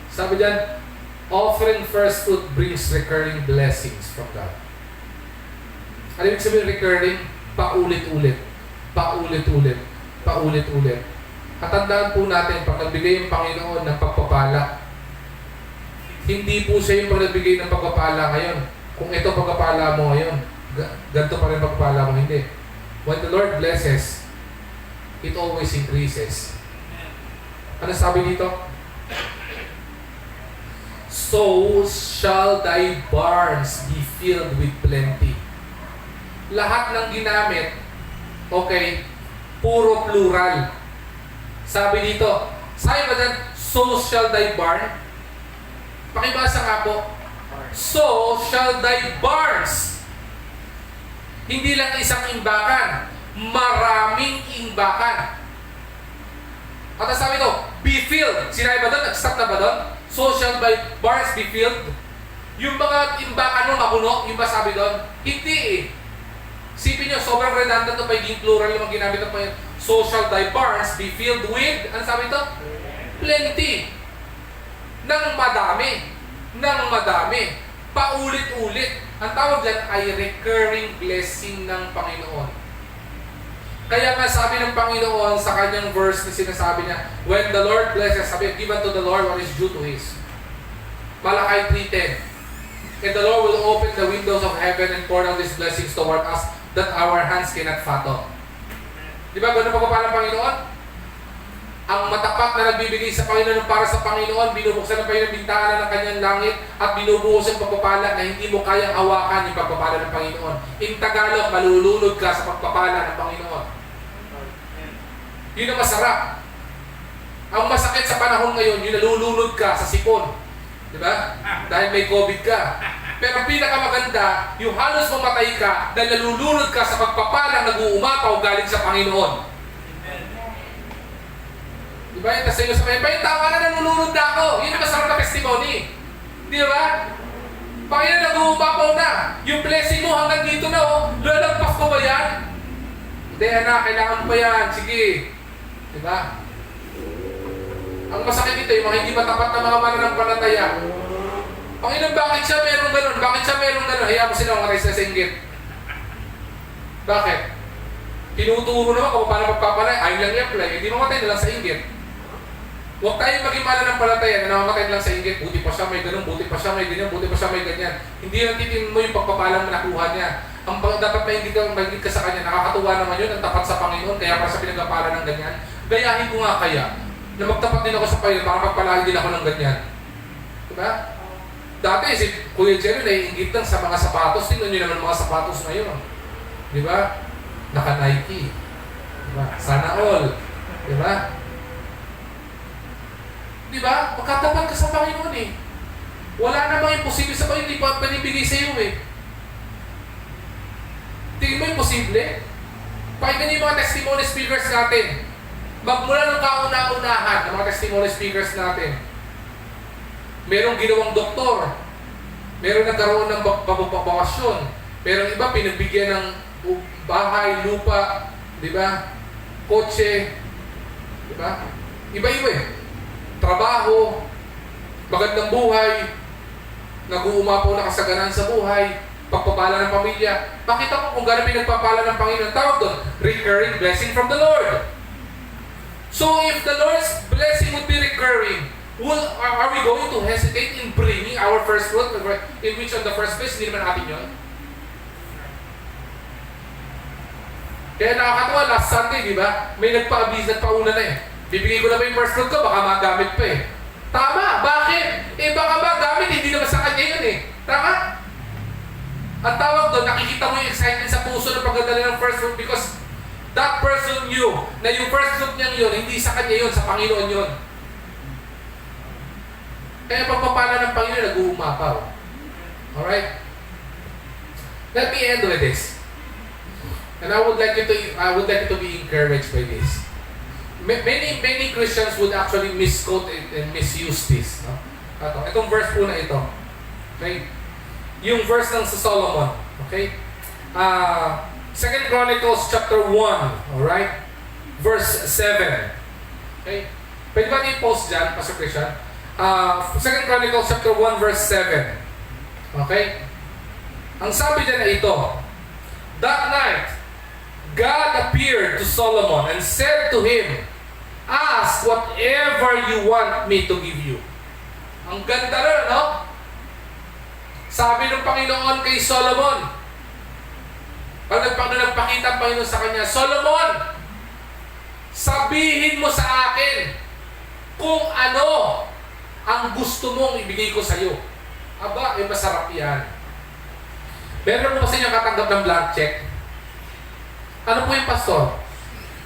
Sabi dyan, offering first fruit brings recurring blessings from God. Ano ibig sabihin recurring? Paulit-ulit. Paulit-ulit. Paulit-ulit. At tandaan po natin, pag nagbigay yung Panginoon ng pagpapala, hindi po siya yung pag nagbigay ng pagpapala ngayon. Kung ito pagpapala mo ngayon, ganito pa rin pagpapala mo, hindi. When the Lord blesses, it always increases. Ano sabi dito? So shall thy barns be filled with plenty. Lahat ng ginamit, okay, puro plural. Sabi dito, sabi ba dyan, so shall thy barn? Pakibasa nga po, so shall thy barns. Hindi lang isang imbakan, maraming imbakan. At sabi ito, be filled. Sinabi ba doon? Nag-stop na ba doon? So shall thy barns be filled. Yung mga imbakan mo mapuno, yung ba sabi doon? Hindi eh. Sipin nyo, sobrang redundant ito, pagiging plural yung ginamit ng Panginoon. So shall thy barns be filled with, ano sabi ito? Plenty. Nang madami. Nang madami. Paulit-ulit. Ang tawag dyan ay recurring blessing ng Panginoon. Kaya nga sabi ng Panginoon sa kanyang verse na sinasabi niya, when the Lord blesses, sabi, give unto the Lord what is due to His. Malakay 3:10. And the Lord will open the windows of heaven and pour down His blessings toward us that our hands cannot fathom. Di ba? Ganun pagpapala ng Panginoon? Ang matapat na nagbibigay sa Panginoon para sa Panginoon, binubuksan ng Panginoon bintana ng kanyang langit at binubuhos ang pagpapala na hindi mo kayang hawakan yung pagpapala ng Panginoon. In Tagalog, malulunod ka sa pagpapala ng Panginoon. Yun ang masarap. Ang masakit sa panahon ngayon, yung nalulunod ka sa sipon. Di ba? Dahil may COVID ka. Pero pinakamaganda, yung halos mamatay ka dahil nalulunod ka sa pagpapalang nag-uumapaw galing sa Panginoon. Diba? Yung tasay sa kanya, tama na nalulunod na ako. Yun ang masarap na testimony. Di ba? Panginoon, nag-uumapaw na. Yung blessing mo hanggang dito na, oh. Lalagpas ko ba yan? Hindi, anak, kailangan pa yan. Sige. Diba? Ang masakit dito, yung mga hindi matapat na mga mananampalataya. Panginoon, bakit siya merong ganun? Bakit siya merong ganun? Hayaan mo sila mga sa singgit. Bakit? Tinuturo naman kung paano magpapalay. Ayaw lang i-apply. Hindi mamatay na lang sa inggit. Huwag tayong maging mananampalataya na namamatay na lang sa inggit. Buti pa siya may ganun, buti pa siya may ganyan, buti pa siya may ganyan. Hindi lang titingin mo yung pagpapalang na nakuha niya. Ang dapat maingit ka sa kanya. Nakakatuwa naman yun, ang tapat sa Panginoon. Kaya para sa pinagpapalan ng ganyan. Gayahin ko nga kaya na magtapat din ako sa Panginoon para magpalain din ako ng ganyan. Diba? Dati si Kuya Jerry naiingit lang sa mga sapatos. Tingnan nyo naman mga sapatos ngayon. Diba? Naka-Nike. Diba? Sana all. Diba? Diba? Magkatapat ka sa Panginoon eh. Wala namang imposible sa Panginoon. Hindi pa panibigay sa iyo eh. Tingin mo imposible? Pakinggan niyo yung mga testimony speakers natin. Magmula ng kauna-unahan ng mga testimony speakers natin. Merong ginawang doktor. Merong nagkaroon ng bakasyon. Merong iba pinagbigyan ng bahay, lupa, di ba? Kotse, di ba? Iba-iba eh. Trabaho, magandang buhay, nag-uumapaw na kasaganan sa buhay, pagpapala ng pamilya. Pakita mo kung gano'n pinagpapala ng Panginoon. Tawag doon, recurring blessing from the Lord. So if the Lord's blessing would be recurring, are we going to hesitate in bringing our first fruit, in which on the first place, hindi naman natin yun? Kaya nakakatawa, last Sunday, di ba? May nagpa-abis, nagpauna na eh. Bibigay ko na ba yung first fruit ko? Baka magamit pa eh. Tama! Bakit? Eh baka magamit, hindi naman sa kanya yun eh. Tama? Ang tawag doon, nakikita mo yung excitement sa puso ng pagdadala ng first fruit because that person knew na yung first fruit niyang yun, hindi sa kanya yun, sa Panginoon yun. Kaya pagpapala ng Panginoon, nag-uumapaw. Alright? Let me end with this. And I would like you to be encouraged by this. Many Christians would actually misquote it and misuse this. No? Itong verse po na ito. Okay? Yung verse ng sa Solomon. Okay? 2 Chronicles chapter 1. Alright? Verse 7. Okay? Pwede ba i-post dyan, Pastor Christian? 2 Chronicles chapter 1 verse 7. Okay? Ang sabi dyan na ito, that night, God appeared to Solomon and said to him, ask whatever you want me to give you. Ang ganda rin, no? Sabi ng Panginoon kay Solomon, pag nagpakita ang Panginoon sa kanya, Solomon, sabihin mo sa akin kung ano ang gusto mong ibigay ko sa iyo. Aba, masarap yan. Meron mo kasi niyang katanggap ng blank check. Ano po yung pastor?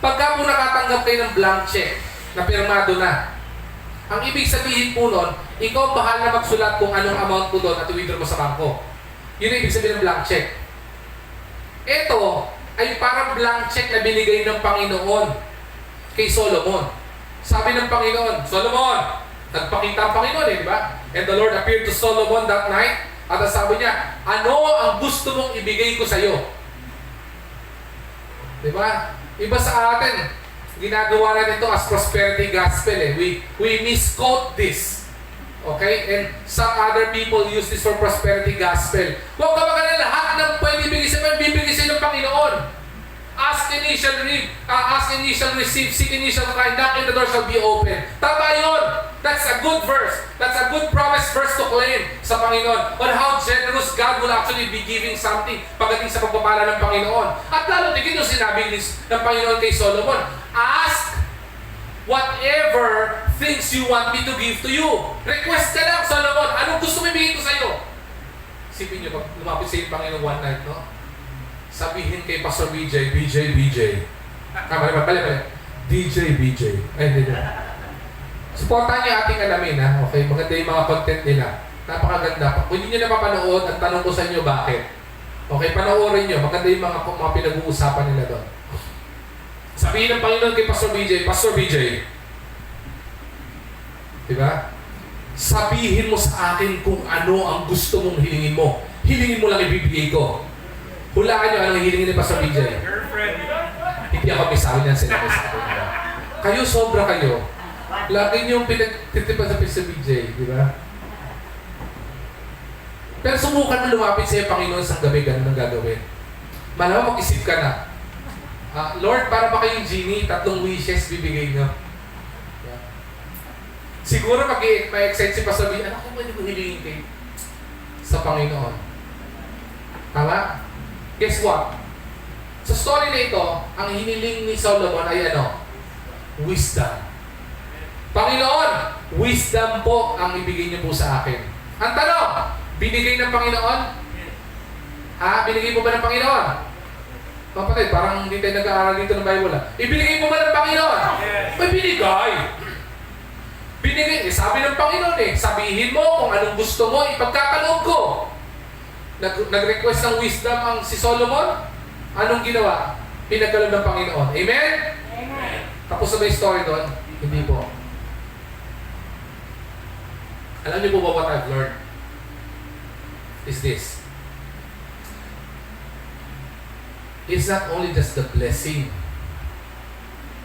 Pagka po nakatanggap kayo ng blank check na pirmado na, ang ibig sabihin po nun, ikaw bahal na magsulat kung anong amount po doon at i-withdraw mo sa bangko. Yun ang ibig sabihin ng blank check. Ito ay parang blank check na binigay ng Panginoon kay Solomon. Sabi ng Panginoon, Solomon, nagpakita ang Panginoon di ba? And the Lord appeared to Solomon that night at sabi niya, ano ang gusto mong ibigay ko sa iyo? Di ba? Iba sa atin, ginagawa natin ito as prosperity gospel eh. We misquote this. Okay? And some other people use this for prosperity gospel. Huwag ka magana lahat ng pwede ibigay sa iyo, bibigay sa iyo ng Panginoon. Ask and ye shall read, ask and ye shall receive, seek and ye shall find, knock and the door shall be open. Tama yun! That's a good verse. That's a good promise verse to claim sa Panginoon on how generous God will actually be giving something pagdating sa pagpapala ng Panginoon. At lalo tigin yung sinabi ng Panginoon kay Solomon, ask whatever things you want me to give to you. Request ka lang, Solomon. Anong gusto mo ibigay ko sa'yo? Isipin niyo, pag lumapit sa yung Panginoon one night, no? Sabihin kay Pastor BJ. Balik. BJ. Ay, hindi. Supportahan niyo ating alamin, ha? Okay, maganda yung mga content nila. Napakaganda. Kung hindi niyo napapanood, ang tanong ko sa inyo, bakit? Okay, panoorin niyo. Maganda yung mga pinag-uusapan nila doon. Sabihin ng Panginoon kay Pastor BJ, diba? Sabihin mo sa akin kung ano ang gusto mong hilingin mo. Hilingin mo lang ibibigay ko. Hulaan niyo anong hilingin ni Pastor BJ. Girlfriend. Hindi ako may sabi niyan sinabi sa akin. Kayo, sobra kayo. Lagi niyong pinagtitipan sa Pastor BJ, di ba? Pero subukan mo lumapit sa Panginoon sa gabi, ganun ang gagawin. Malamang mag-isip ka na, Lord, para ba kayong genie, 3 wishes bibigay niyo? Yeah. Siguro mag-excite si Pastor BJ, ano kung pwede ko hilingin kay sa Panginoon? Tama? Guess what? Sa story na ito, ang hiniling ni Solomon ay ano? Wisdom. Panginoon, wisdom po ang ibigay niyo po sa akin. Ang tanong, binigay ng Panginoon? Binigay mo ba ng Panginoon? Kapatid, parang hindi tayo nag-aaral dito ng Bible. Ibinigay mo ba ng Panginoon? Yes. May binigay. Binigay, sabi ng Panginoon sabihin mo kung anong gusto mo, ipagkakaloob ko. Nag-request ng wisdom ang si Solomon. Anong ginawa? Pinagkaloob ng Panginoon. Amen? Amen. Tapos na ba yung story doon? Hindi po. Alam niyo po ba what I've learned? Is this. It's not only just the blessing.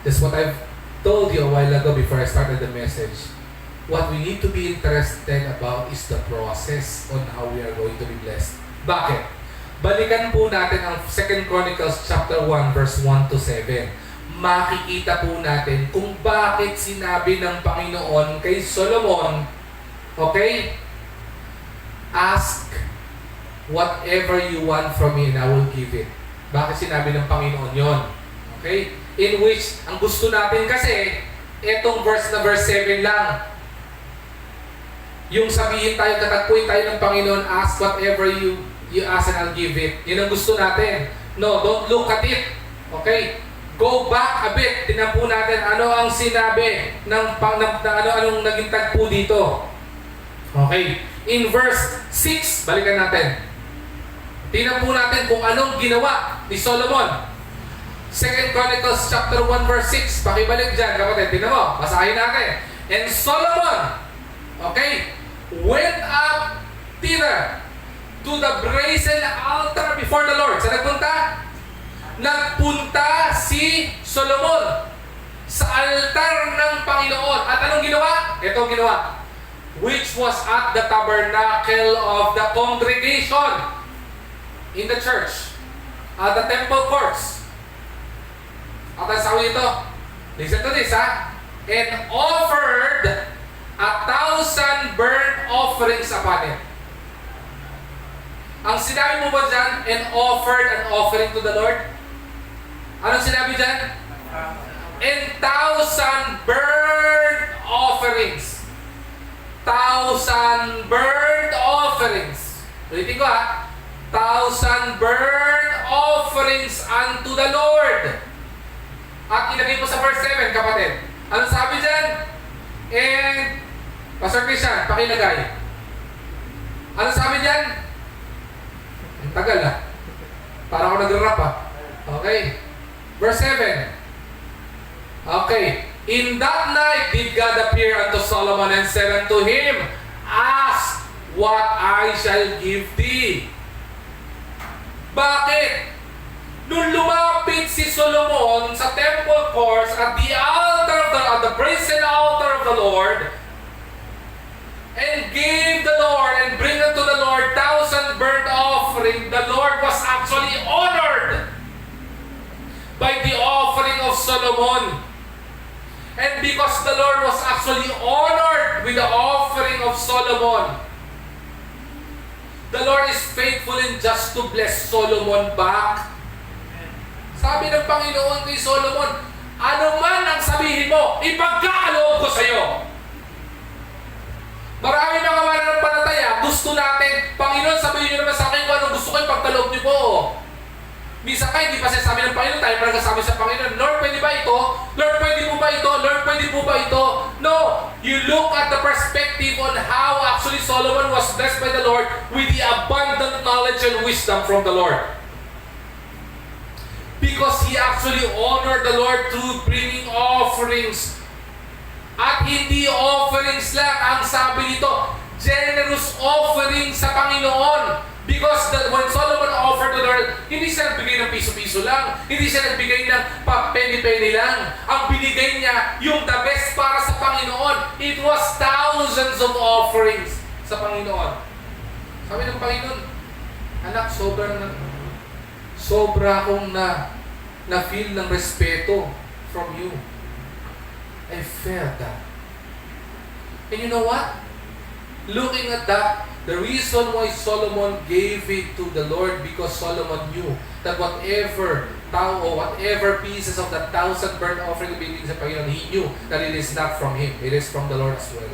That's what I've told you a while ago before I started the message. What we need to be interested about is the process on how we are going to be blessed. Bakit? Balikan po natin ang 2 Chronicles chapter 1 verse 1 to 7. Makikita po natin kung bakit sinabi ng Panginoon kay Solomon, okay? Ask whatever you want from me and I will give it. Bakit sinabi ng Panginoon yon? Okay? In which, ang gusto natin kasi, etong verse na verse 7 lang. Yung sabihin tayo, tatagpuin tayo ng Panginoon, ask whatever you ask and I'll give it. Yun ang gusto natin. No, don't look at it. Okay? Go back a bit. Tingnan po natin ano ang sinabi anong naging tagpo dito. Okay? In verse 6, balikan natin. Tingnan po natin kung anong ginawa ni Solomon. 2 Chronicles chapter 1 verse 6. Pakibalik dyan, kapatid. Tingnan mo. Basahin natin. And Solomon, okay, went up thither to the brazen altar before the Lord. Saan nagpunta? Nagpunta si Solomon sa altar ng Panginoon. At anong ginawa? Ito ang ginawa. Which was at the tabernacle of the congregation in the church, at the temple courts. At ang sabi ito, listen to this and offered 1,000 burnt offerings upon it. Ang sinabi mo ba dyan, and offered an offering to the Lord? Anong sinabi dyan? And 1,000 burnt offerings. 1,000 burnt offerings. Ulitin ko 1,000 burnt offerings unto the Lord. At ilagay mo sa verse 7, kapatid. Ano sabi dyan? And, Pastor Christian, pakilagay. Ano sabi dyan? Ang tagal para ako nag-rap Okay. Verse 7. Okay. In that night did God appear unto Solomon and said unto him, ask what I shall give thee. Bakit? Nung lumapit si Solomon sa temple courts at the altar of the brazen altar of the Lord, and gave the Lord and bring unto the Lord 1,000 burnt offering, the Lord was actually honored by the offering of Solomon. And because the Lord was actually honored with the offering of Solomon, the Lord is faithful and just to bless Solomon back. Sabi ng Panginoon kay Solomon, Ano man ang sabihin mo, ipagkaloob ko sa iyo. Marami mga mananampalataya, gusto natin, Panginoon, sabihin niyo naman sa akin kung anong gusto ko, ipagkaloob niyo po. Minsan kayo, hindi pa sinasabi ng Panginoon, tayo pa nagsasabi sa Panginoon, Lord, pwede ba ito? Lord, pwede po ba ito? Lord, pwede po ba ito? No! You look at the perspective on how actually Solomon was blessed by the Lord with the abundant knowledge and wisdom from the Lord. Because he actually honored the Lord through bringing offerings. At hindi offerings lang, ang sabi nito, generous offering sa Panginoon. Because when Solomon offered to the Lord, hindi siya nagbigay ng piso-piso lang. Hindi siya nagbigay ng penny-penny lang. Ang binigay niya, yung the best para sa Panginoon. It was thousands of offerings sa Panginoon. Sabi ng Panginoon, anak, sobra akong na-feel ng respeto from you. I felt that. And you know what? Looking at that, the reason why Solomon gave it to the Lord, because Solomon knew that whatever pieces of that 1,000 burnt offering binigay sa Panginoon, he knew that it is not from him, it is from the Lord as well.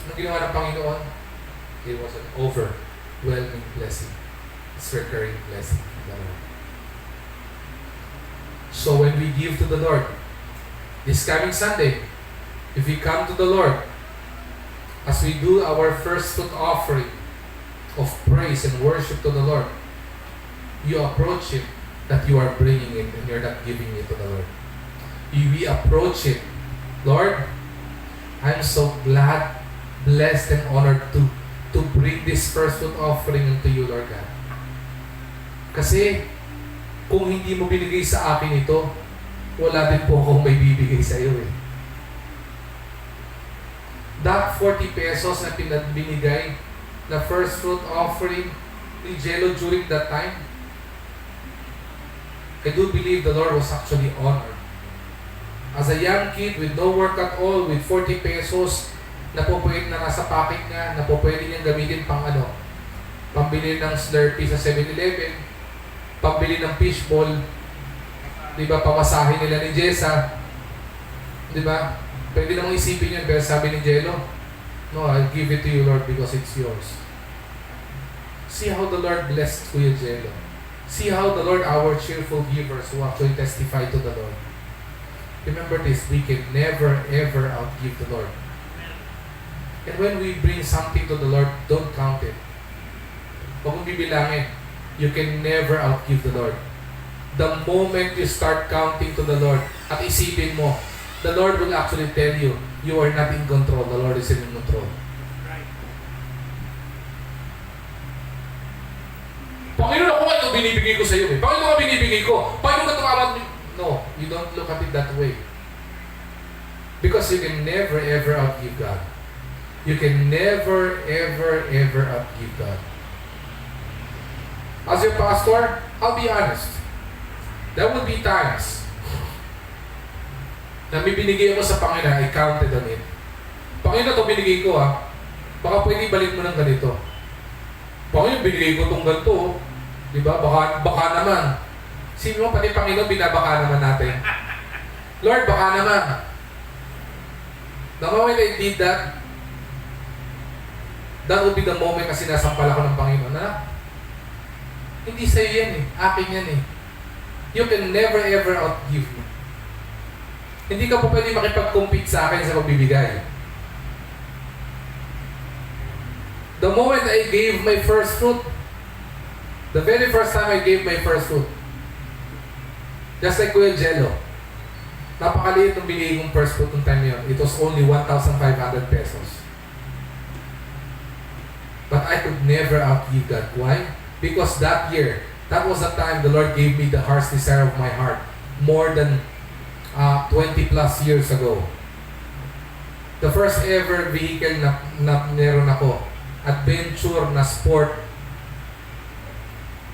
Anong ginawa ng Panginoon? It was an overwhelming blessing. It's recurring blessing from the Lord. So when we give to the Lord, this coming Sunday, if we come to the Lord, as we do our first fruit offering of praise and worship to the Lord, you approach it that you are bringing it and you're not giving it to the Lord. We approach it, Lord, I'm so glad, blessed, and honored to bring this first fruit offering unto you, Lord God. Kasi, kung hindi mo binigay sa akin ito, wala din po akong may bibigay sa iyo eh. That 40 pesos na binigay na first fruit offering ni Jello during that time, I do believe the Lord was actually honored. As a young kid with no work at all, with 40 pesos na po pwede na nasa pocket niya, na po pwede niyang gamitin pambili ng Slurpee sa 7-Eleven, pambili ng fishball, di ba, pamasahin nila ni Jessa, di ba? Pwede namang isipin yun, pero sabi ni Jello, no, I'll give it to you, Lord, because it's yours. See how the Lord blessed Kuya Jello. See how the Lord, our cheerful givers who actually testify to the Lord. Remember this, we can never ever outgive the Lord. And when we bring something to the Lord, don't count it. Huwag mong bibilangin. You can never outgive the Lord. The moment you start counting to the Lord at isipin mo, the Lord will actually tell you, you are not in control. The Lord is in control. Right. Panginoon, ako nga ito binibigay ko sa iyo. Panginoon nga binibigay ko. Panginoon nga tumawag. No, you don't look at it that way. Because you can never ever outgive God. You can never ever outgive God. As your pastor, I'll be honest. There will be times na may binigay mo sa Panginoon, I counted on it. Panginoon, ito binigay ko baka pwede balik mo ng ganito. Panginoon, binigay ko itong ganito. Diba? Baka naman. Sino mo, pati Panginoon, binabaka naman natin. Lord, baka naman. The moment I did that, that would be the moment kasi nasampal ako ng Panginoon. Hindi sa'yo yan eh. Akin yan eh. You can never ever outgive me. Hindi ka po pwede makipag-compete sa akin sa pagbibigay. The moment I gave my first fruit, the very first time I gave my first fruit, just like Kuya Jello, napakaliit ng binigay kong first fruit ng time yun. It was only 1,500 pesos. But I could never outgive God. Why? Because that year, that was the time the Lord gave me the heart's desire of my heart. More than 20 plus years ago. The first ever vehicle na meron ako, adventure na sport,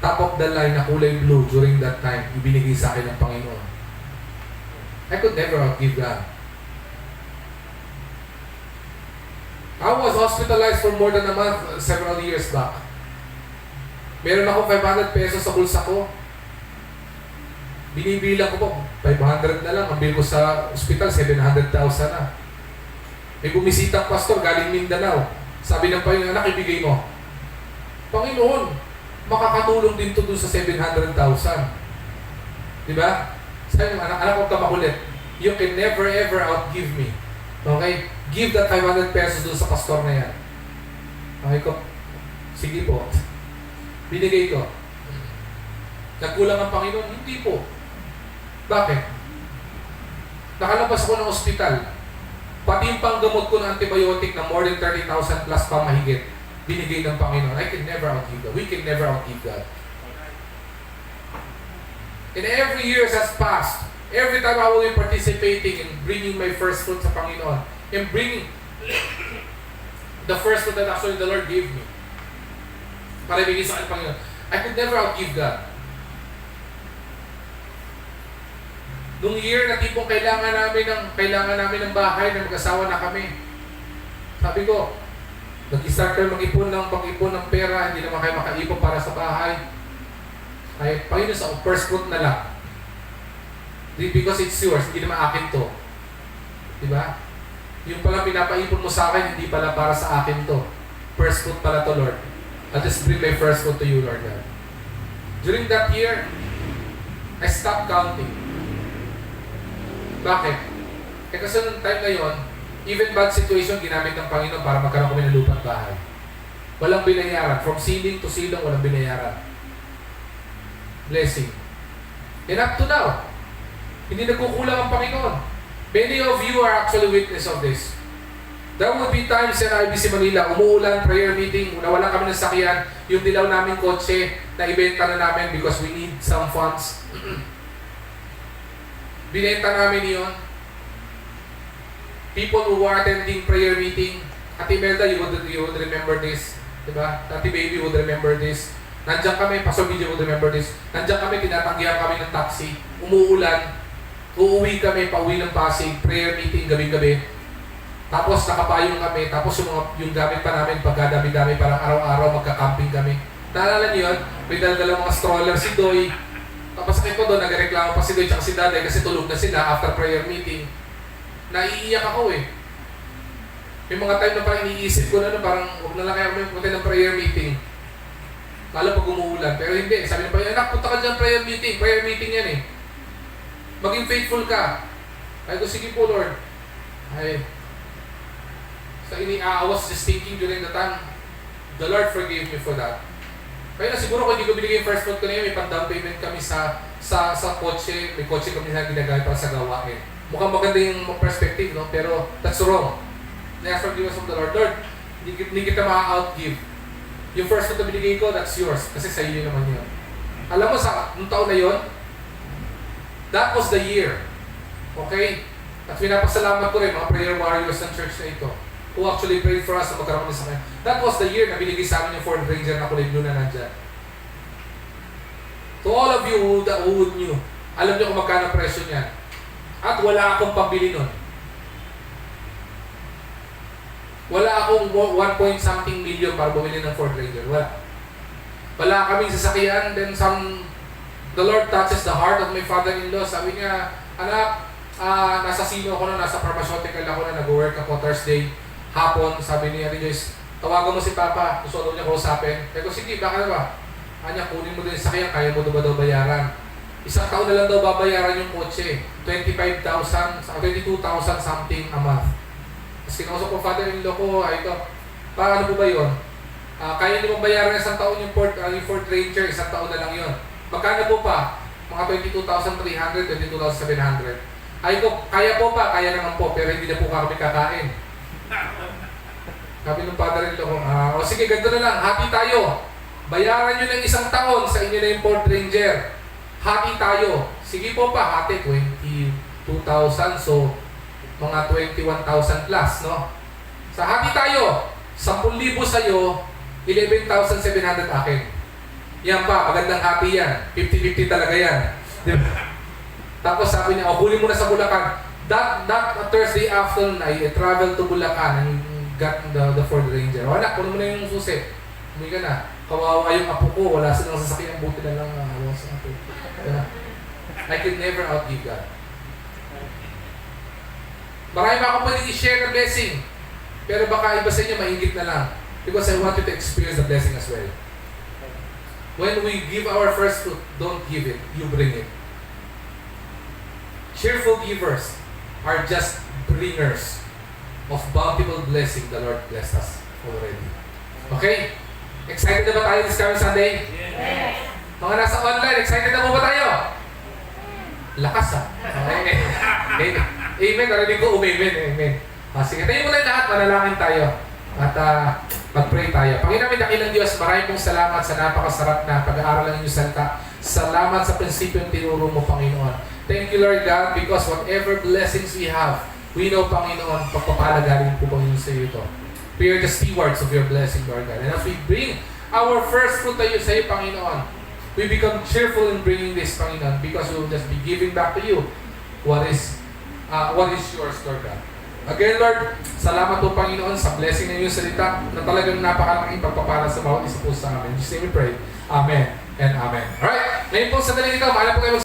top of the line na kulay blue during that time, ibinigay sa akin ng Panginoon. I could never outgive God. I was hospitalized for more than a month several years back. Meron ako 500 pesos sa bulsa ko. Binibilang ko po, 500 na lang. Ang bill ko sa ospital, 700,000 na. May bumisitang pastor galing Mindanao. Sabi ng Panginoon, anak, ibigay mo. Panginoon, makakatulong din to dun sa 700,000. Diba? Sabi ng anak, huwag ka makulit. You can never ever outgive me. Okay? Give that 500 pesos dun sa pastor na yan. Okay ko? Sige po. Binigay ko. Nagkulang ang Panginoon? Hindi po. Bakit? Nakalabas ako ng ospital. Pati yung panggamot ko ng antibiotic na more than 30,000 plus pa mahigit, binigay ng Panginoon. I can never outgive God. We can never outgive God. And every year has passed. Every time I will be participating in bringing my first fruit sa Panginoon, and bringing the first fruit that actually the Lord gave me, para ibigay sa akin ng Panginoon, I could never outgive God. Nung year na tipong kailangan namin ng bahay na mag-asawa na kami. Sabi ko, nag-start kayo mag-ipon ng pera, hindi naman kayo makaipon para sa bahay. Ay, Panginoon, sa first fruit na lang. Because it's yours, hindi naman akin to. Diba? Yung pala pinapaipon mo sa akin, hindi pala para sa akin to. First fruit pala to, Lord. I'll just bring my first fruit to you, Lord God. During that year, I stopped counting. Bakit? Kasi nung time na yon, even bad situation, ginamit ng Panginoon para magkaroon kami ng lupang bahay. Walang binayaran. From ceiling to ceiling, walang binayaran. Blessing. And up to now, hindi nagkukulang ang Panginoon. Many of you are actually witness of this. There will be times in IBC Manila, umuulan, prayer meeting, nawala kami ng sakyan, yung dilaw namin kotse, na ibenta na namin because we need some funds. Binenta namin yun. People who were attending prayer meeting, Ate Imelda, you would remember this. Diba? Ate Baby would remember this. Nandiyan kami, Pastor Video would remember this. Nandiyan kami, tinatanggihan kami ng taxi. Umuulan. Uuwi kami, pauwi ng Pasig, prayer meeting, gabi-gabi. Tapos nakapayong kami, tapos yung gamit pa namin, pagkadami-dami, parang araw-araw magka-camping kami. Naalala niyo yun? May dala-dala mga stroller si Doy. Tapos ko doon, nagreklamo pa si Doy at si Daday kasi tulog na sila after prayer meeting. Naiiyak ako eh. May mga time na parang iniisip ko na parang huwag na lang kaya kami pumunta ng prayer meeting. Lalo pag umuulan. Pero hindi. Sabi niya pa, anak, punta ka dyan prayer meeting. Prayer meeting yan eh. Maging faithful ka. Ay ko, sige po Lord. Ay. So I was just thinking during the time, the Lord forgave me for that. Kaya na siguro kung hindi ko binigay yung first fruit ko na yun, may pang-down payment kami sa kotse. May kotse kami na ginagamit para sa gawain. Mukhang maganda yung perspective, no? Pero that's wrong. Never forgive us from the Lord. Lord, hindi kita ma-outgive. Yung first fruit na binigay ko, that's yours. Kasi sa iyo naman yun. Alam mo, sa nung taon na yun, that was the year. Okay? At pinapasalamat ko rin mga prayer warriors ng church na ito who actually prayed for us na magkaroon kami sa kanya. That was the year na binigay sa amin yung Ford Ranger na kulay blue na nandyan. To all of you who knew, alam niyo kung magkano presyo niyan. At wala akong pambili nun. Wala akong 1 point something million para bumili ng Ford Ranger. Wala. Wala kaming sasakyan. Then the Lord touches the heart of my father-in-law. Sabi niya, anak, nasa sino ako na, nasa pharmaceutical ako na, nag-work ako Thursday, hapon. Sabi niya, Rejoice, tawagan mo si Papa, gusto daw niya kausapin. Kaya ko, sige, baka na ba? Kanya, kunin mo din yung sakyan, kaya mo daw bayaran. Isang taon na lang daw babayaran yung kotse. 25,000, 22,000 something a month. Tapos kinausap ko, father-in-law ko, ay ito, paano po ba yun? Kaya niyo bayaran isang taon yung Ford Ranger, isang taon na lang yun. Magkano po pa? Mga 22,300, 22,700. Ay ko, kaya po pa, kaya naman po, pero hindi na po kami kakain. Sabi ng father-in-law ko, o sige, ganito na lang, hati tayo. Bayaran nyo ng isang taon sa inyo na yung Ford Ranger. Hati tayo. Sige po pa, hati, 22,000, so mga 21,000 plus, no? Sa hati tayo, 10,000 sa'yo, 11,700 akin. Yan pa, magandang hati yan. 50-50 talaga yan. Tapos sabi niya, huli mo na sa Bulacan. That Thursday afternoon, I traveled to Bulacan and got the Ford Ranger. Wala, kunin mo na yung susi. Umuwi ka na. Kawawa yung apo ko, wala silang sasakyan, buti na lang sa apo. I can never outgive God. Marami pa akong pwedeng i-share na blessing. Pero baka iba sa inyo, maingit na lang. Because I want you to experience the blessing as well. When we give our first fruit, don't give it, you bring it. Cheerful givers are just bringers of bountiful blessing the Lord blessed us already. Okay? Excited na ba tayo this coming Sunday? Yes. Mga nasa online, excited na po ba tayo? Lakas ha? Okay. Amen. Amen. Narinig ko, amen. Amen. Sige, tayo muna lahat, manalangin tayo. At mag-pray tayo. Panginoon, dakilang Diyos, maraming pong salamat sa napakasarap na pag-aaral ng inyong salita. Salamat sa prinsipyo ng tinuro mo, Panginoon. Thank you, Lord God, because whatever blessings we have, we know, Panginoon, pagpapalagaling po, Panginoon, sa iyo ito. We are the stewards of your blessing, Lord God. And as we bring our first fruit tayo sa iyo, Panginoon, we become cheerful in bringing this, Panginoon, because we will just be giving back to you what is yours, Lord God. Again, Lord, salamat po, Panginoon, sa blessing ng iyong salita na talagang napakalaking pagpapala sa bawat isa po sa amin. In Jesus' name we pray. Amen and amen. Alright, ngayon po sa daling ito, maalam po kayo